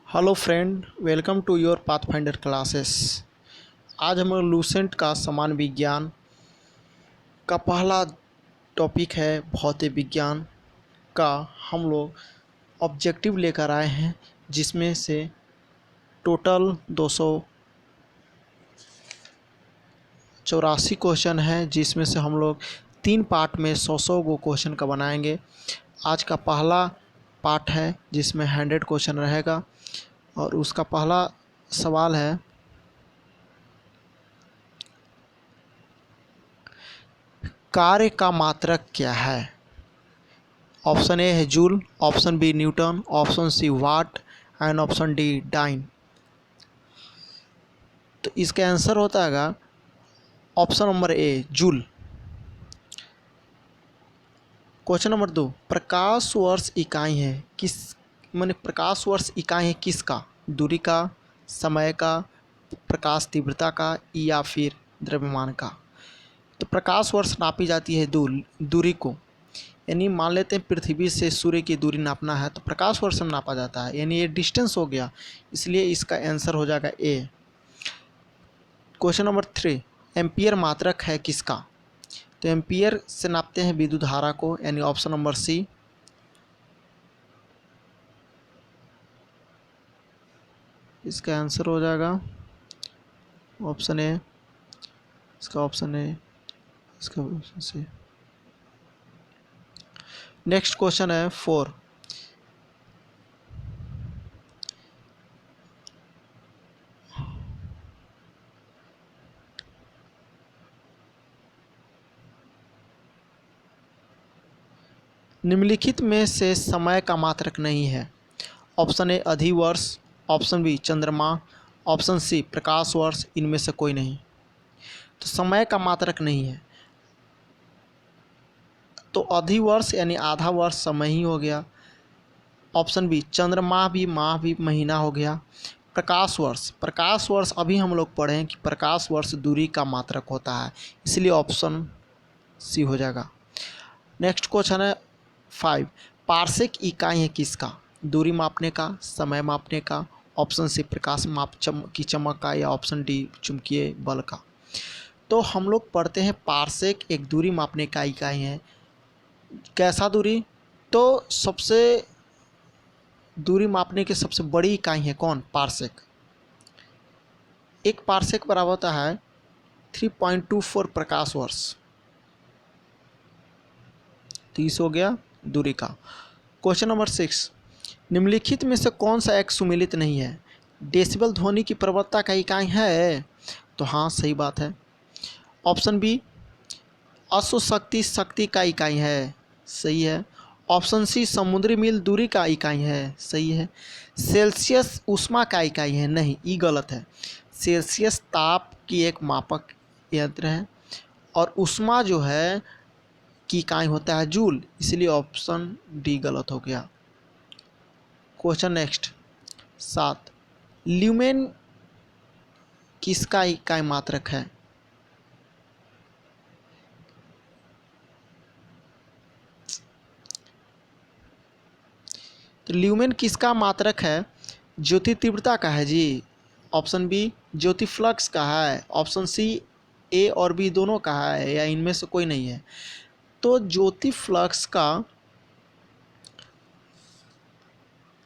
Hello friend, welcome to your Pathfinder classes. आज हम Lucent का समान विज्ञान का पहला टॉपिक है। भौतिक विज्ञान का हम लोग ऑब्जेक्टिव लेकर आए हैं, जिसमें से टोटल 284 क्वेश्चन हैं, जिसमें से हम लोग 3 पार्ट में 100 गो क्वेश्चन का बनाएंगे। आज का पहला पार्ट है जिसमें 100 क्वेश्चन रहेगा और उसका पहला सवाल है, कार्य का मात्रक क्या है। ऑप्शन ए है joule, option B Newton, option C watt and option D dyne. तो इसका आंसर होता है option number A joule. Question number 2, प्रकाश वर्ष इकाई है किस, माने प्रकाश वर्ष इकाई है किसका, दूरी का, समय का, प्रकाश तीव्रता का या फिर द्रव्यमान का। तो प्रकाश वर्ष नापी जाती है दूरी को, यानी मान लेते हैं पृथ्वी से सूर्य की दूरी नापना है तो प्रकाश वर्ष में नापा जाता है, यानी ये डिस्टेंस हो गया, इसलिए इसका आंसर हो जाएगा ए। क्वेश्चन नंबर 3, एम्पियर मात्रक है किसका। तो एम्पियर से नापते हैं विद्युत धारा को, यानी ऑप्शन नंबर सी। इसका आंसर हो जाएगा ऑप्शन ए, इसका ऑप्शन ए, इसका ऑप्शन सी। नेक्स्ट क्वेश्चन है 4, निम्नलिखित में से समय का मात्रक नहीं है। ऑप्शन ए अधिवर्ष, ऑप्शन बी चंद्रमा, ऑप्शन सी प्रकाश वर्ष, इनमें से कोई नहीं। तो समय का मात्रक नहीं है तो अधिवर्ष यानी आधा वर्ष समय ही हो गया। ऑप्शन बी चंद्रमा भी, माह भी, महीना हो गया। प्रकाश वर्ष अभी हम लोग पढ़े हैं कि प्रकाश वर्ष दूरी का मात्रक होता है, इसलिए ऑप्शन सी हो जाएगा। नेक्स्ट क्वेश्चन है 5, पार्सेक इकाई है किसका, दूरी मापने का, समय मापने का, ऑप्शन सी प्रकाश माप की चमक का या ऑप्शन डी चुंबकीय बल का। तो हम लोग पढ़ते हैं पार्सेक एक दूरी मापने का इकाई है। कैसा दूरी, तो सबसे दूरी मापने की सबसे बड़ी इकाई है कौन, पार्सेक। एक पार्सेक बराबर होता है 3.24 प्रकाश वर्ष। तो इस हो गया दूरी का। क्वेश्चन नंबर 6, निम्नलिखित में से कौन सा एक सुमेलित नहीं है। डेसिबल ध्वनि की प्रवणता का इकाई है, तो हाँ सही बात है। ऑप्शन बी अश्व शक्ति शक्ति का इकाई है, सही है। ऑप्शन सी समुद्री मील दूरी का इकाई है, सही है। सेल्सियस ऊष्मा का इकाई है, नहीं, ये गलत है। सेल्सियस ताप की एक मापक यंत्र है और ऊष्मा जो है की इकाई होता है जूल, इसलिए ऑप्शन डी गलत हो गया। क्वेश्चन नेक्स्ट 7, ल्यूमेन किसका इकाई मात्रक है। तो ल्यूमेन किसका मात्रक है, ज्योति तीव्रता का है जी। ऑप्शन बी ज्योति फ्लक्स का है, ऑप्शन सी ए और बी दोनों का है या इनमें से कोई नहीं है। तो ज्योति फ्लक्स का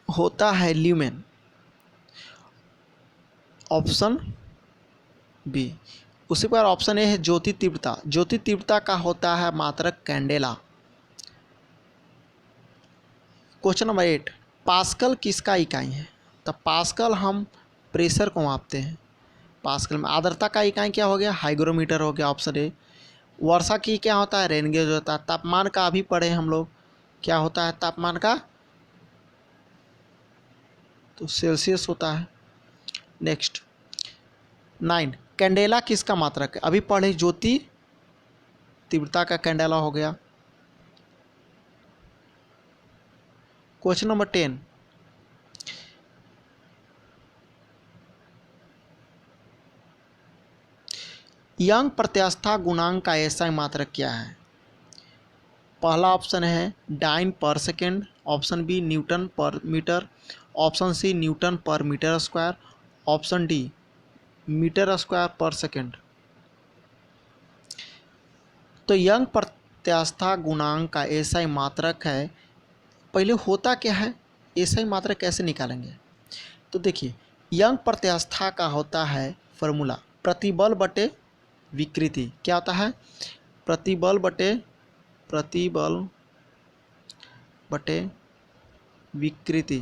होता है ल्यूमेन, ऑप्शन बी। उसी पर ऑप्शन ए है ज्योति तीव्रता, ज्योति तीव्रता का होता है मात्रक कैंडेला। क्वेश्चन नंबर 8, पास्कल किसका इकाई है। तो पास्कल हम प्रेशर को मापते हैं। पास्कल में आर्द्रता का इकाई क्या हो गया, हाइग्रोमीटर हो गया, ऑप्शन ए। वर्षा की क्या होता है, रेन गेज होता है। तापमान का अभी पढ़े हम लोग, क्या होता है तापमान का, तो सेल्सियस होता है। नेक्स्ट 9, कैंडेला किसका मात्रक है, अभी पढ़े ज्योति तीव्रता का कैंडेला हो गया। क्वेश्चन नंबर 10, यंग प्रत्यास्था गुणांक का ऐसा मात्रक क्या है। पहला ऑप्शन है dyne per second, option B Newton per meter, option C Newton per meter square, option D meter square per second. तो यंग प्रत्यास्था गुणांक का एसआई मात्रक है। पहले होता क्या है, एसआई मात्रक कैसे निकालेंगे? तो देखिए, यंग प्रत्यास्था का होता है फॉर्मूला प्रतिबल बटे विकृति। क्या होता है? प्रतिबल बटे विकृति।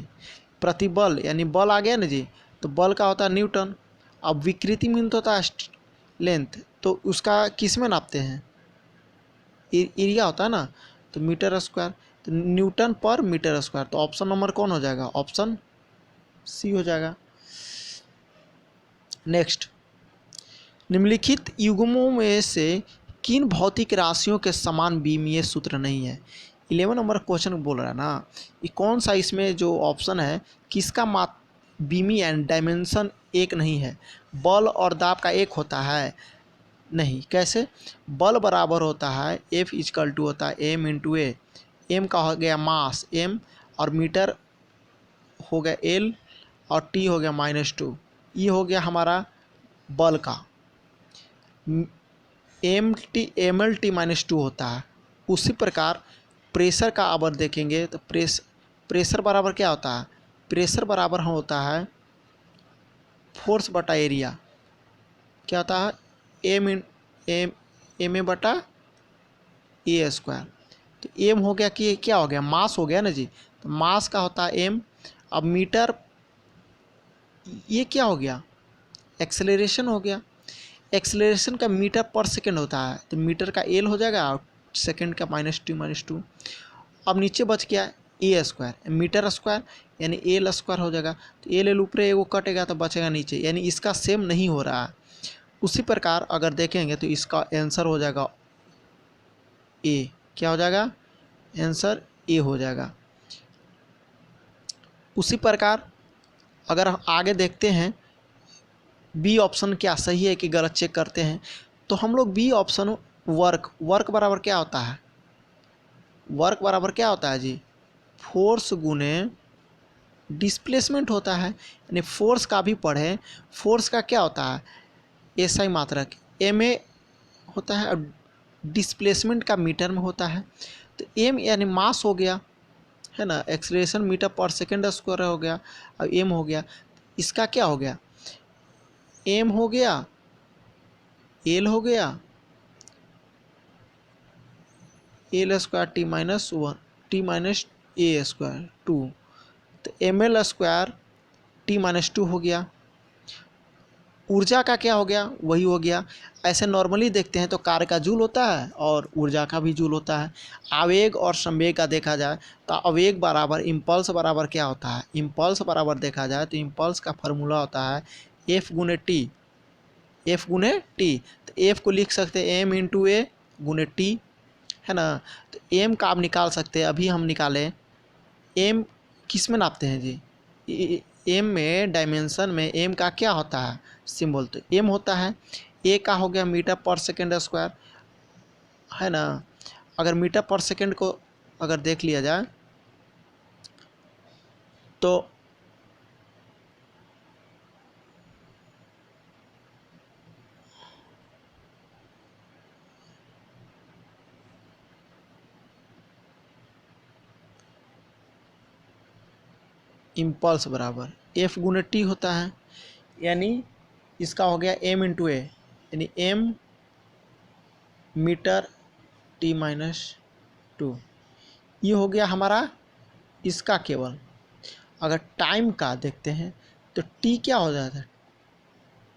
प्रतिबल यानी बल आ गया ना जी, तो बल का होता है न्यूटन। अब विकृति मीन तो होता है लेंथ, तो उसका किस में नापते हैं? एरिया होता है ना, तो मीटर स्क्वायर। तो न्यूटन पर मीटर स्क्वायर, तो ऑप्शन नंबर कौन हो जाएगा? ऑप्शन सी हो जाएगा। नेक्स्ट, निम्नलिखित युग्मों में से किन भौतिक राशियों के समान बीमीय सूत्र नहीं है? 11 नंबर क्वेश्चन बोल रहा है ना, ये कौन सा इसमें जो ऑप्शन है किसका बीमी एंड डायमेंशन एक नहीं है? बल और दाब का एक होता है? नहीं। कैसे? बल बराबर होता है F इजकल टू होता है M इंटू ए। एम का हो गया मास m, और मीटर हो गया L, और T हो गया -2। ये हो गया हमारा बल का। एम एल टी -2 होता है। उसी प्रकार प्रेशर का अगर देखेंगे तो प्रेशर बराबर क्या होता है? प्रेशर बराबर होता है फोर्स बटा एरिया। क्या होता है? एम ए बटा ए स्क्वायर। तो एम हो गया कि क्या हो गया? मास हो गया ना जी, तो मास का होता है एम। अब मीटर, ये क्या हो गया? एक्सेलरेशन हो गया। एक्सेलरेशन का मीटर पर सेकेंड होता है, तो मीटर का एल हो जाएगा और सेकेंड का -2। अब नीचे बच गया ए स्क्वायर, मीटर स्क्वायर यानी एल स्क्वायर हो जाएगा। तो एल ऊपर एगो कटेगा तो बचेगा नीचे, यानी इसका सेम नहीं हो रहा है। उसी प्रकार अगर देखेंगे तो इसका आंसर हो जाएगा ए। क्या हो जाएगा? आंसर ए हो जाएगा। उसी प्रकार अगर हम आगे देखते हैं बी ऑप्शन क्या सही है कि गलत चेक करते हैं, तो हम लोग बी ऑप्शन वर्क बराबर क्या होता है? वर्क बराबर क्या होता है जी? फोर्स गुने डिस्प्लेसमेंट होता है। यानी फोर्स का भी पढ़ें, फोर्स का क्या होता है? एसआई मात्रक एम ए होता है, और डिस्प्लेसमेंट का मीटर में होता है। तो एम यानी मास हो गया, है ना, एक्सेलरेशन मीटर पर सेकेंड स्क्वायर हो गया, और एम हो गया। इसका क्या हो गया? एम हो गया, एल हो गया, एल स्क्वायर T-1 T-A² 2, तो एम एल स्क्वायर T-2 हो गया। ऊर्जा का क्या हो गया? वही हो गया। ऐसे नॉर्मली देखते हैं तो कार्य का जूल होता है और ऊर्जा का भी जूल होता है। आवेग और संवेग का देखा जाए तो आवेग बराबर इम्पल्स बराबर क्या होता है? इम्पल्स बराबर देखा जाए तो इम्पल्स का फार्मूला होता है F गुने टी। F गुने टी, तो F को लिख सकते हैं M इंटू ए गुने टी, है ना। तो M का आप निकाल सकते हैं, अभी हम निकालें। M किस में नापते हैं जी? एम में डायमेंशन में एम का क्या होता है सिंबल? तो एम होता है, ए का हो गया मीटर पर सेकेंड स्क्वायर, है ना। अगर मीटर पर सेकेंड को अगर देख लिया जाए तो इम्पल्स बराबर एफ गुने टी होता है, यानी इसका हो गया एम इंटू ए, यानी एम मीटर T-2। ये हो गया हमारा इसका केवल। अगर टाइम का देखते हैं तो टी क्या हो जाता है?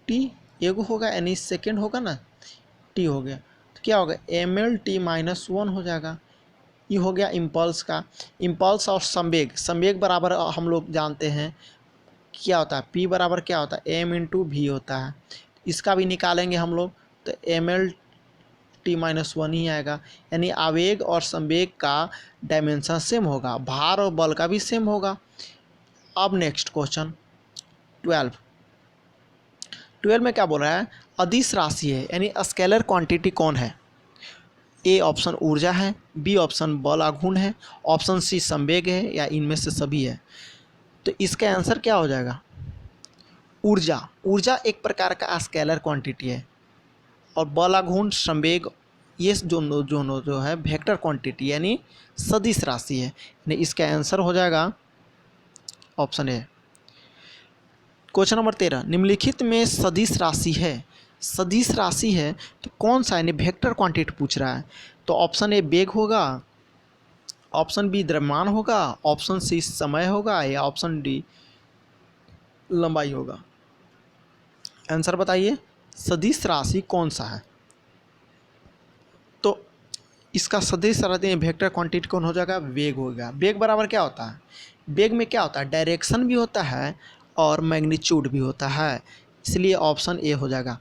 टी एगो होगा यानी सेकेंड होगा ना, टी हो गया, तो क्या होगा? ML T-1 हो जाएगा। ये हो गया इम्पल्स का। इम्पल्स और संवेग बराबर हम लोग जानते हैं क्या होता है? P बराबर क्या होता है? M इंटू भी होता है। इसका भी निकालेंगे हम लोग तो ML T-1 ही आएगा। यानी आवेग और संवेग का डायमेंशन सेम होगा, भार और बल का भी सेम होगा। अब नेक्स्ट क्वेश्चन 12 में क्या बोल रहा है? अदिश राशि है यानी स्केलर क्वांटिटी कौन है? ए ऑप्शन ऊर्जा है, बी ऑप्शन बल आघूर्ण है, ऑप्शन सी संवेग है, या इनमें से सभी है। तो इसका आंसर क्या हो जाएगा? ऊर्जा। ऊर्जा एक प्रकार का स्केलर क्वांटिटी है और बल आघूर्ण संवेग ये जो है वेक्टर क्वांटिटी यानी सदिश राशि है। यानी इसका आंसर हो जाएगा ऑप्शन ए। क्वेश्चन नंबर 13, निम्नलिखित में सदिश राशि है, सदिश राशि है तो कौन सा, यानी वेक्टर क्वांटिटी पूछ रहा है। तो ऑप्शन ए वेग होगा, ऑप्शन बी द्रव्यमान होगा, ऑप्शन सी समय होगा, या ऑप्शन डी लंबाई होगा। आंसर बताइए सदिश राशि कौन सा है। तो इसका सदिश राशि वेक्टर क्वांटिटी कौन हो जाएगा? वेग होगा। वेग बराबर क्या होता है? वेग में क्या होता है? डायरेक्शन भी होता है और मैग्नीट्यूड भी होता है, इसलिए ऑप्शन ए हो जाएगा।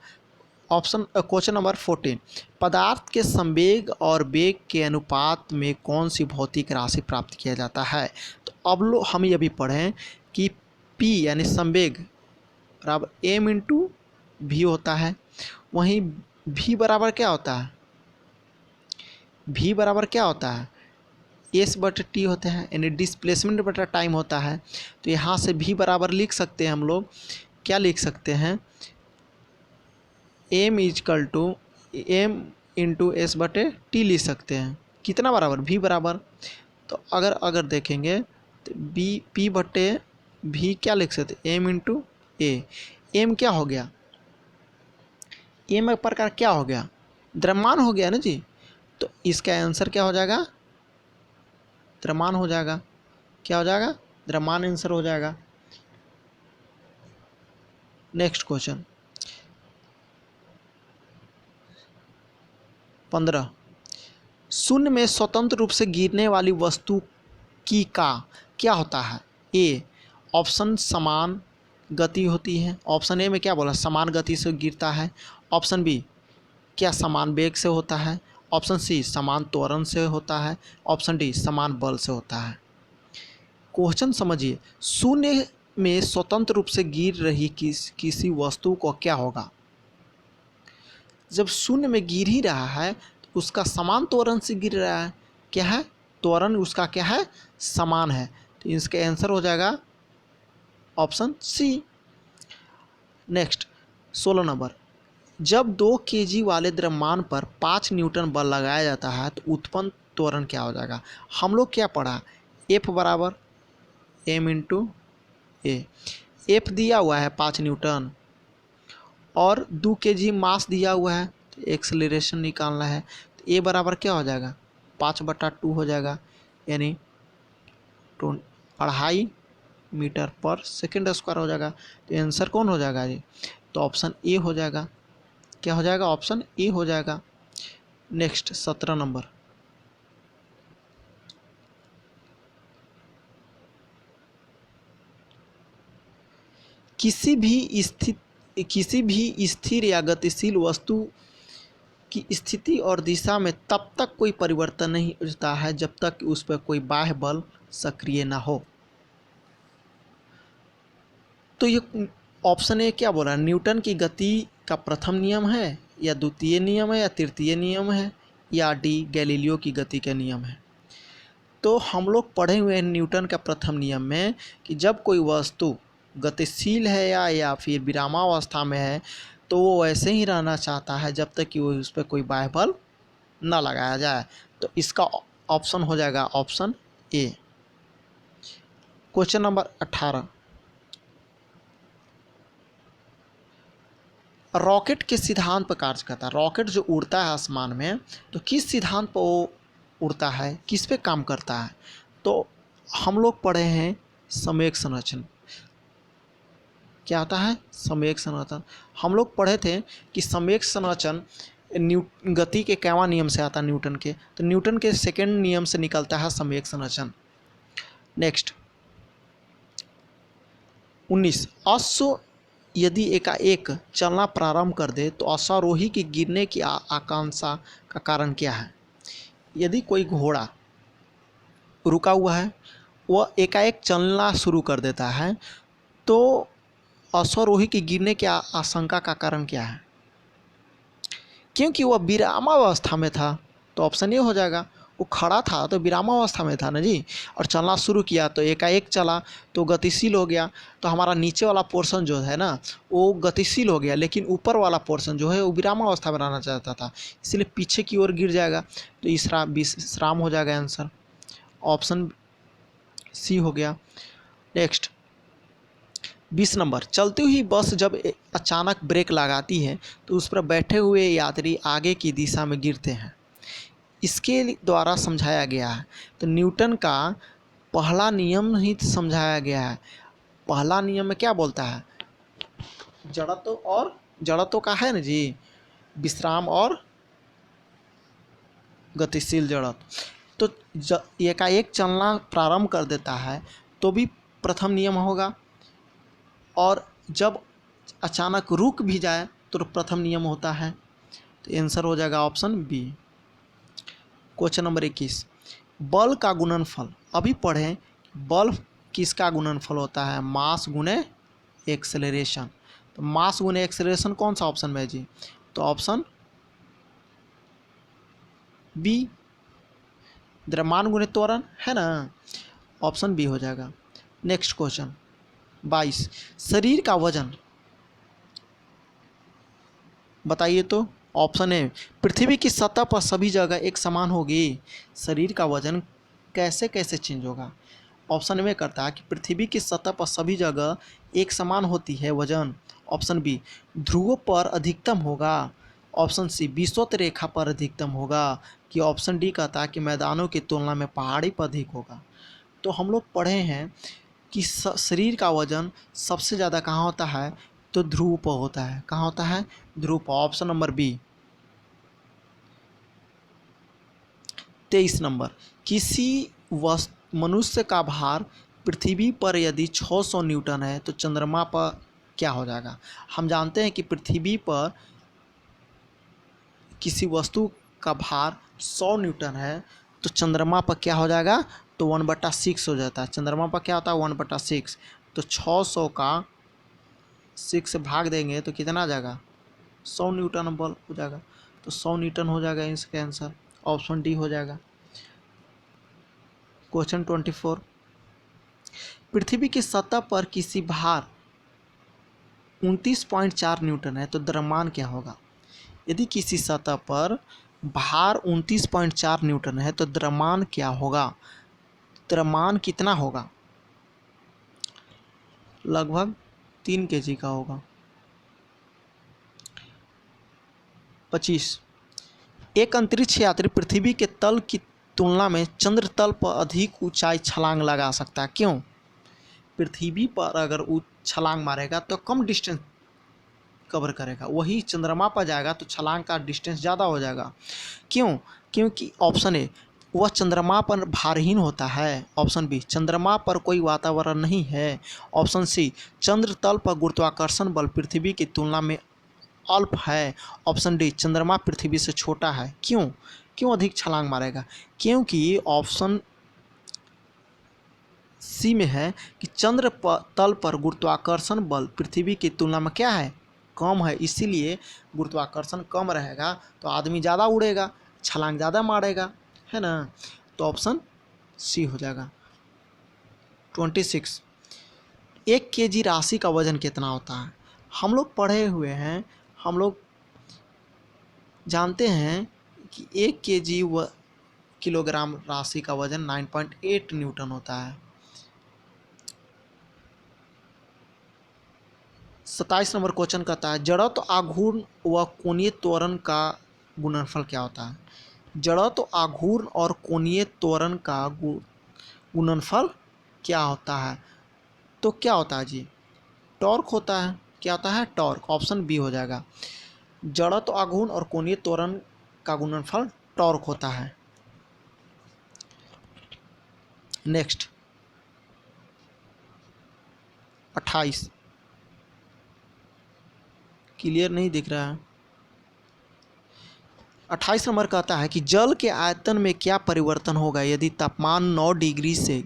क्वेश्चन नंबर 14, पदार्थ के संवेग और वेग के अनुपात में कौन सी भौतिक राशि प्राप्त किया जाता है। तो अब हम ये भी पढ़ें कि P यानी संवेग बराबर एम इंटू भी होता है, वहीं V बराबर क्या होता है? V बराबर क्या होता है? एस बटे टी होते हैं, यानी डिस्प्लेसमेंट बटा टाइम होता है। तो यहाँ से V बराबर लिख सकते हैं हम लोग, क्या लिख सकते हैं? M equal to M into S बटे टी लिख सकते हैं। कितना बराबर? V बराबर। तो अगर देखेंगे तो बी P बटे V क्या लिख सकते? एम इंटू ए। एम क्या हो गया? एम एक प्रकार क्या हो गया? द्रव्यमान हो गया ना जी। तो इसका आंसर क्या हो जाएगा? द्रव्यमान हो जाएगा। क्या हो जाएगा? द्रव्यमान आंसर हो जाएगा। नेक्स्ट क्वेश्चन 15, शून्य में स्वतंत्र रूप से गिरने वाली वस्तु की का क्या होता है? ए ऑप्शन समान गति होती है, ऑप्शन ए में क्या बोला? समान गति से गिरता है, ऑप्शन बी क्या समान वेग से होता है, ऑप्शन सी समान त्वरण से होता है, ऑप्शन डी समान बल से होता है। क्वेश्चन समझिए, शून्य में स्वतंत्र रूप से गिर रही किसी वस्तु को क्या होगा? जब शून्य में गिर ही रहा है तो उसका समान त्वरण से गिर रहा है। क्या है? त्वरण उसका क्या है? समान है। तो इसका आंसर हो जाएगा ऑप्शन सी। नेक्स्ट 16 नंबर, जब 2 kg वाले द्रव्यमान पर 5 न्यूटन बल लगाया जाता है तो उत्पन्न त्वरण क्या हो जाएगा? हम लोग क्या पढ़ा? F बराबर m इंटू ए। एफ दिया हुआ है 5 न्यूटन और 2 kg मास दिया हुआ है, तो एक्सेलरेशन निकालना है। तो ए बराबर क्या हो जाएगा? 5/2 हो जाएगा, यानी 2.5 मीटर पर सेकेंड स्क्वायर हो जाएगा। तो आंसर कौन हो जाएगा जी? तो ऑप्शन ए हो जाएगा। क्या हो जाएगा? ऑप्शन ए हो जाएगा। नेक्स्ट 17 नंबर, किसी भी स्थिर या गतिशील वस्तु की स्थिति और दिशा में तब तक कोई परिवर्तन नहीं होता है जब तक कि उस पर कोई बाह्य बल सक्रिय ना हो। तो ये ऑप्शन ए क्या बोला? न्यूटन की गति का प्रथम नियम है, या द्वितीय नियम है, या तृतीय नियम है, या डी गैलीलियो की गति के नियम है। तो हम लोग पढ़े हुए हैं न्यूटन का प्रथम नियम में कि जब कोई वस्तु गतिशील है या फिर विरामावस्था में है तो वो वैसे ही रहना चाहता है जब तक कि वो उस पर कोई बाह्य बल न लगाया जाए। तो इसका ऑप्शन हो जाएगा option A. Question number 18, rocket किस सिद्धांत पर कार्य करता है? रॉकेट जो उड़ता है आसमान में तो किस सिद्धांत पर वो उड़ता है, किस पे काम करता है? तो हम लोग पढ़े हैं संवेग संरक्षण। क्या होता है? संवेग संरक्षण। हम लोग पढ़े थे कि संवेग संरक्षण गति के कैवा नियम से आता है, न्यूटन के। तो न्यूटन के सेकेंड नियम से निकलता है संवेग संरक्षण। नेक्स्ट 19, अश्व यदि एकाएक चलना प्रारंभ कर दे तो अश्वारोही के गिरने की आकांक्षा का कारण क्या है? यदि कोई घोड़ा रुका हुआ है, वह एकाएक चलना शुरू कर देता है तो अश्वारोही के गिरने की आशंका का कारण क्या है? क्योंकि वह विरामावस्था में था। तो ऑप्शन ए हो जाएगा। वो खड़ा था तो विरामावस्था में था ना जी, और चलना शुरू किया तो एकाएक चला तो गतिशील हो गया। तो हमारा नीचे वाला पोर्शन जो है ना वो गतिशील हो गया, लेकिन ऊपर वाला पोर्शन जो है वो विरामावस्था में रहना चाहता था, इसलिए पीछे की ओर गिर जाएगा। तो इसरा विश्राम हो जाएगा आंसर, ऑप्शन सी हो गया। नेक्स्ट 20 नंबर, चलती हुई बस जब अचानक ब्रेक लगाती है तो उस पर बैठे हुए यात्री आगे की दिशा में गिरते हैं, इसके द्वारा समझाया गया है। तो न्यूटन का पहला नियम ही समझाया गया है। पहला नियम में क्या बोलता है? जड़त्व का है ना जी, विश्राम और गतिशील जड़त्व। तो एकाएक चलना प्रारंभ कर देता है तो भी प्रथम नियम होगा, और जब अचानक रुक भी जाए तो प्रथम नियम होता है। तो आंसर हो जाएगा ऑप्शन बी। क्वेश्चन नंबर 21, बल का गुणनफल। अभी पढ़ें बल किसका गुणनफल होता है? मास गुणे एक्सेलरेशन। तो मास गुणे एक्सेलरेशन कौन सा ऑप्शन में है जी? तो ऑप्शन बी, द्रव्यमान गुणे त्वरण है ना, ऑप्शन बी हो जाएगा। नेक्स्ट क्वेश्चन 22, शरीर का वजन बताइए। तो ऑप्शन ए, पृथ्वी की सतह पर सभी जगह एक समान होगी। शरीर का वजन कैसे कैसे चेंज होगा? ऑप्शन में करता है कि पृथ्वी की सतह पर सभी जगह एक समान होती है वजन। ऑप्शन बी, ध्रुवों पर अधिकतम होगा। ऑप्शन सी, विषुवत रेखा पर अधिकतम होगा। कि ऑप्शन डी कहता है कि मैदानों की तुलना में पहाड़ी पर अधिक होगा। तो हम लोग पढ़े हैं कि शरीर का वजन सबसे ज़्यादा कहाँ होता है? तो ध्रुव पर होता है। कहाँ होता है? ध्रुव पर। Option number B. 23 नंबर, किसी मनुष्य का भार पृथ्वी पर यदि 600 न्यूटन है तो चंद्रमा पर क्या हो जाएगा? हम जानते हैं कि पृथ्वी पर किसी वस्तु का भार 100 न्यूटन है तो चंद्रमा पर क्या हो जाएगा? तो 1/6 हो जाता है। चंद्रमा पर क्या होता है? 1/6। तो 600 का 6 से भाग देंगे तो कितना आ जाएगा? 100 न्यूटन बल हो जाएगा। तो 100 न्यूटन हो जाएगा इसका आंसर, ऑप्शन डी हो जाएगा। क्वेश्चन 24, पृथ्वी की सतह पर किसी भार 29.4 न्यूटन है तो द्रव्यमान क्या होगा? यदि किसी सतह पर भार 29.4 न्यूटन है तो द्रव्यमान क्या होगा? द्रव्यमान कितना होगा? लगभग 3 kg का होगा। 25, एक अंतरिक्ष यात्री पृथ्वी के तल की तुलना में चंद्र तल पर अधिक ऊंचाई छलांग लगा सकता है, क्यों? पृथ्वी पर अगर वो छलांग मारेगा तो कम डिस्टेंस कवर करेगा, वही चंद्रमा पर जाएगा तो छलांग का डिस्टेंस ज़्यादा हो जाएगा। क्यों? क्योंकि ऑप्शन ए, वह चंद्रमा पर भारहीन होता है। ऑप्शन बी, चंद्रमा पर कोई वातावरण नहीं है। ऑप्शन सी, चंद्र तल पर गुरुत्वाकर्षण बल पृथ्वी की तुलना में अल्प है। ऑप्शन डी, चंद्रमा पृथ्वी से छोटा है। क्यों? क्यों अधिक छलांग मारेगा? क्योंकि ऑप्शन सी में है कि चंद्र तल पर गुरुत्वाकर्षण बल पृथ्वी की तुलना में क्या है? कम है, इसीलिए गुरुत्वाकर्षण कम रहेगा तो आदमी ज़्यादा उड़ेगा, छलांग ज़्यादा मारेगा, है ना। तो ऑप्शन सी हो जाएगा। 26, 1 kg राशि का वजन कितना होता है? हम लोग पढ़े हुए हैं, हम लोग जानते हैं कि 1 kg किलोग्राम राशि का वजन 9.8 न्यूटन होता है। 27 नंबर क्वेश्चन कहता है, जड़त्व आघूर्ण व कोणीय त्वरण का गुणनफल क्या होता है? जड़त्व आघूर्ण और कोणीय त्वरण का गुणनफल क्या होता है? तो क्या होता है जी? टॉर्क होता है। क्या होता है? टॉर्क। ऑप्शन बी हो जाएगा। जड़त्व आघूर्ण और कोणीय त्वरण का गुणनफल टॉर्क होता है। नेक्स्ट 28, क्लियर नहीं दिख रहा है। 28 नंबर कहता है कि जल के आयतन में क्या परिवर्तन होगा यदि तापमान 9 डिग्री से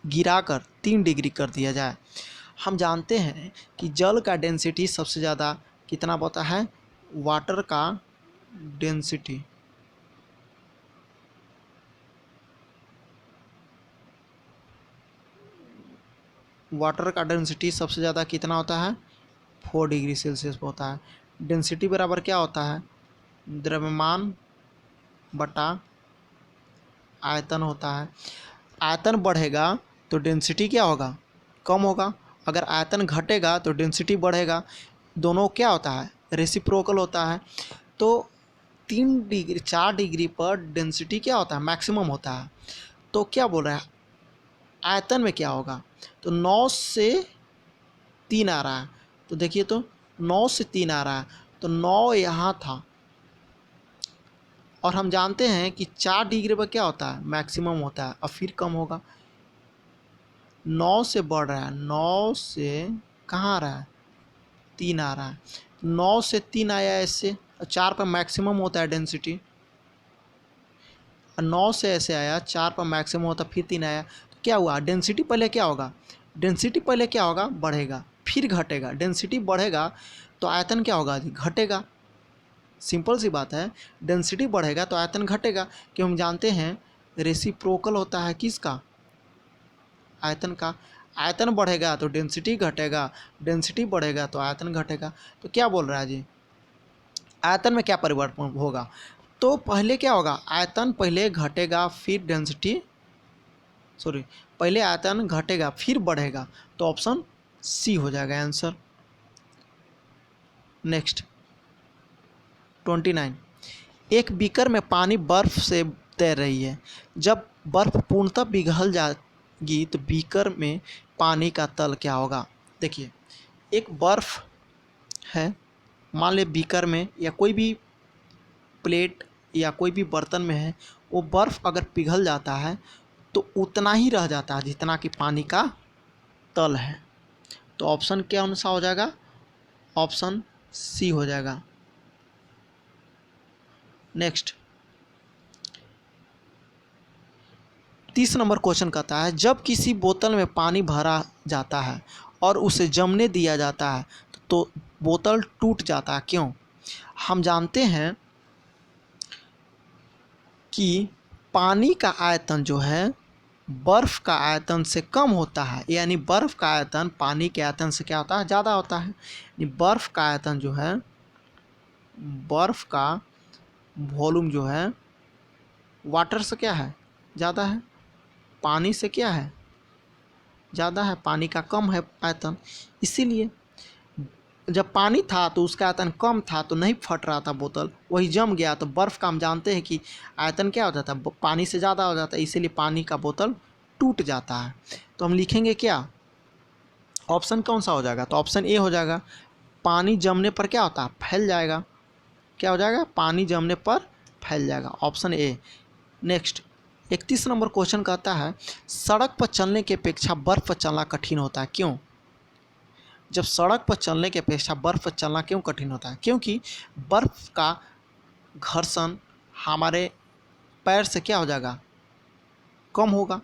गिराकर 3 डिग्री कर दिया जाए? हम जानते हैं कि जल का डेंसिटी सबसे ज़्यादा कितना होता है? वाटर का डेंसिटी वाटर का डेंसिटी सबसे ज़्यादा कितना होता है, 4 डिग्री सेल्सियस पर होता है। डेंसिटी बराबर क्या होता है, द्रव्यमान बटा आयतन होता है। आयतन बढ़ेगा तो डेंसिटी क्या होगा, कम होगा। अगर आयतन घटेगा तो डेंसिटी बढ़ेगा। दोनों क्या होता है, रेसिप्रोकल होता है। तो 3 डिग्री 4 डिग्री पर डेंसिटी क्या होता है, मैक्सिमम होता है। तो क्या बोल रहा है, आयतन में क्या होगा, तो 9 से 3 आ रहा है। तो देखिए तो 9 से 3 आ रहा है, तो 9 यहाँ था। और हम जानते हैं कि 4 डिग्री पर क्या होता है, मैक्सिमम होता है, और फिर कम होगा। 9 से बढ़ रहा है, 9 से कहाँ आ रहा है, 3 आ रहा है। 9 से 3 आया ऐसे, और 4 पर मैक्सिमम होता है डेंसिटी। और 9 से ऐसे आया, 4 पर मैक्सिमम होता, फिर 3 आया। तो क्या हुआ, डेंसिटी पहले क्या होगा, डेंसिटी पहले क्या होगा, बढ़ेगा, फिर घटेगा। डेंसिटी बढ़ेगा तो आयतन क्या होगा, घटेगा। सिंपल सी बात है, डेंसिटी बढ़ेगा तो आयतन घटेगा। कि हम जानते हैं रेसिप्रोकल होता है किसका, आयतन का। आयतन बढ़ेगा तो डेंसिटी घटेगा, डेंसिटी बढ़ेगा तो आयतन घटेगा। तो क्या बोल रहा है जी, आयतन में क्या परिवर्तन होगा, तो पहले क्या होगा, आयतन पहले घटेगा फिर डेंसिटी, सॉरी, पहले आयतन घटेगा फिर बढ़ेगा। तो ऑप्शन सी हो जाएगा आंसर। नेक्स्ट 29, एक बीकर में पानी बर्फ से तैर रही है। जब बर्फ पूर्णतः पिघल जाएगी तो बीकर में पानी का तल क्या होगा। देखिए, एक बर्फ है, मान ले बीकर में या कोई भी प्लेट या कोई भी बर्तन में है, वो बर्फ़ अगर पिघल जाता है तो उतना ही रह जाता है जितना कि पानी का तल है। तो ऑप्शन क्या सा हो जाएगा, ऑप्शन सी हो जाएगा। नेक्स्ट 30 नंबर क्वेश्चन कहता है, जब किसी बोतल में पानी भरा जाता है और उसे जमने दिया जाता है तो बोतल टूट जाता है, क्यों। हम जानते हैं कि पानी का आयतन जो है बर्फ़ का आयतन से कम होता है, यानी बर्फ़ का आयतन पानी के आयतन से क्या होता है, ज़्यादा होता है। यानी बर्फ़ का आयतन जो है, बर्फ़ का वॉल्यूम जो है वाटर से क्या है, ज़्यादा है। पानी से क्या है, ज़्यादा है। पानी का कम है आयतन। इसीलिए जब पानी था तो उसका आयतन कम था तो नहीं फट रहा था बोतल, वही जम गया। तो बर्फ़ का हम जानते हैं कि आयतन क्या हो जाता है, पानी से ज़्यादा हो जाता है, इसीलिए पानी का बोतल टूट जाता है। तो हम लिखेंगे क्या, ऑप्शन कौन सा हो जाएगा, तो ऑप्शन ए हो जाएगा। पानी जमने पर क्या होता है, फैल जाएगा। क्या हो जाएगा, पानी जमने पर फैल जाएगा, option A. Next 31 number question कहता है, सड़क पर चलने की अपेक्षा बर्फ़ पर चलना कठिन होता है, क्यों। जब सड़क पर चलने की अपेक्षा बर्फ़ पर चलना क्यों कठिन होता है, क्योंकि बर्फ़ का घर्षण हमारे पैर से क्या हो जाएगा, कम होगा।